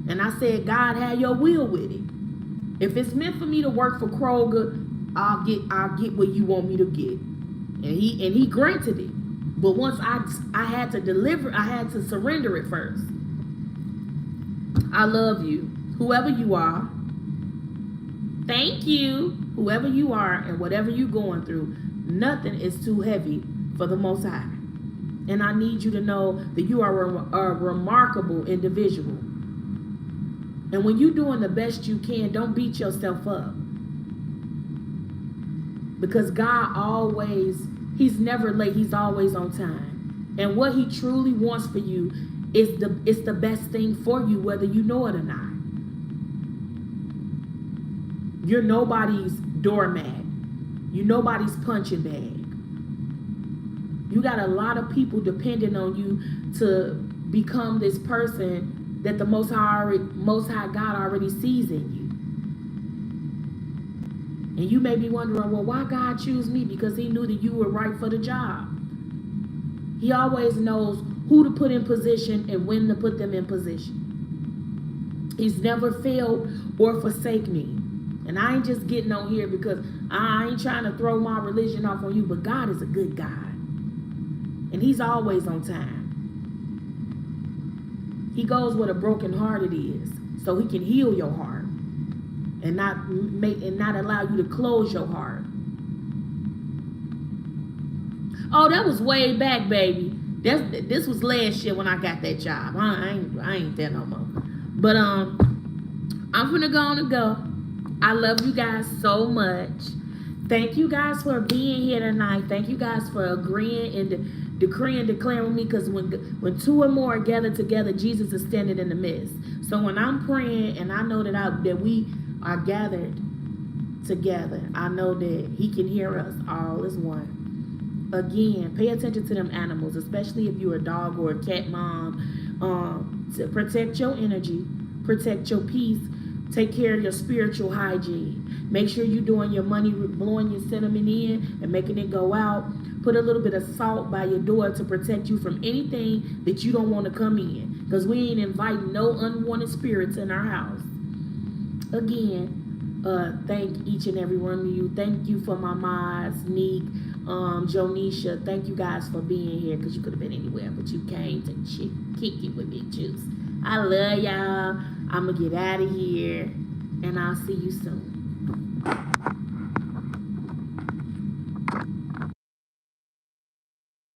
and I said, God, have your will with it. If it's meant for me to work for Kroger, I'll get what you want me to get. And he granted it. But once I had to deliver, I had to surrender it first. I love you, whoever you are. Thank you, whoever you are, and whatever you're going through. Nothing is too heavy for the Most High. And I need you to know that you are a remarkable individual. And when you're doing the best you can, don't beat yourself up. Because God always, he's never late, he's always on time. And what he truly wants for you it's the best thing for you, whether you know it or not. You're nobody's doormat. You're nobody's punching bag. You got a lot of people depending on you to become this person that the Most High God already sees in you. And you may be wondering, well, why God choose me? Because he knew that you were right for the job. He always knows who to put in position and when to put them in position. He's never failed or forsake me. And I ain't just getting on here because I ain't trying to throw my religion off on you, but God is a good God. And he's always on time. He goes where the brokenhearted is, so he can heal your heart and not allow you to close your heart. Oh, that was way back, baby. This was last year when I got that job. I ain't there no more. But I'm gonna go. I love you guys so much. Thank you guys for being here tonight. Thank you guys for agreeing and decreeing, declaring with me. Because when two or more are gathered together, Jesus is standing in the midst. So when I'm praying and I know that we are gathered together, I know that he can hear us all as one. Again, pay attention to them animals, especially if you're a dog or a cat mom. To protect your energy, protect your peace, take care of your spiritual hygiene. Make sure you're doing your money, blowing your cinnamon in and making it go out. Put a little bit of salt by your door to protect you from anything that you don't want to come in. Because we ain't inviting no unwanted spirits in our house. Again, thank each and every one of you. Thank you for my mods, Neek, Jonisha. Thank you guys for being here because you could have been anywhere, but you came to kick it with Big Juice. I love y'all. I'm going to get out of here, and I'll see you soon.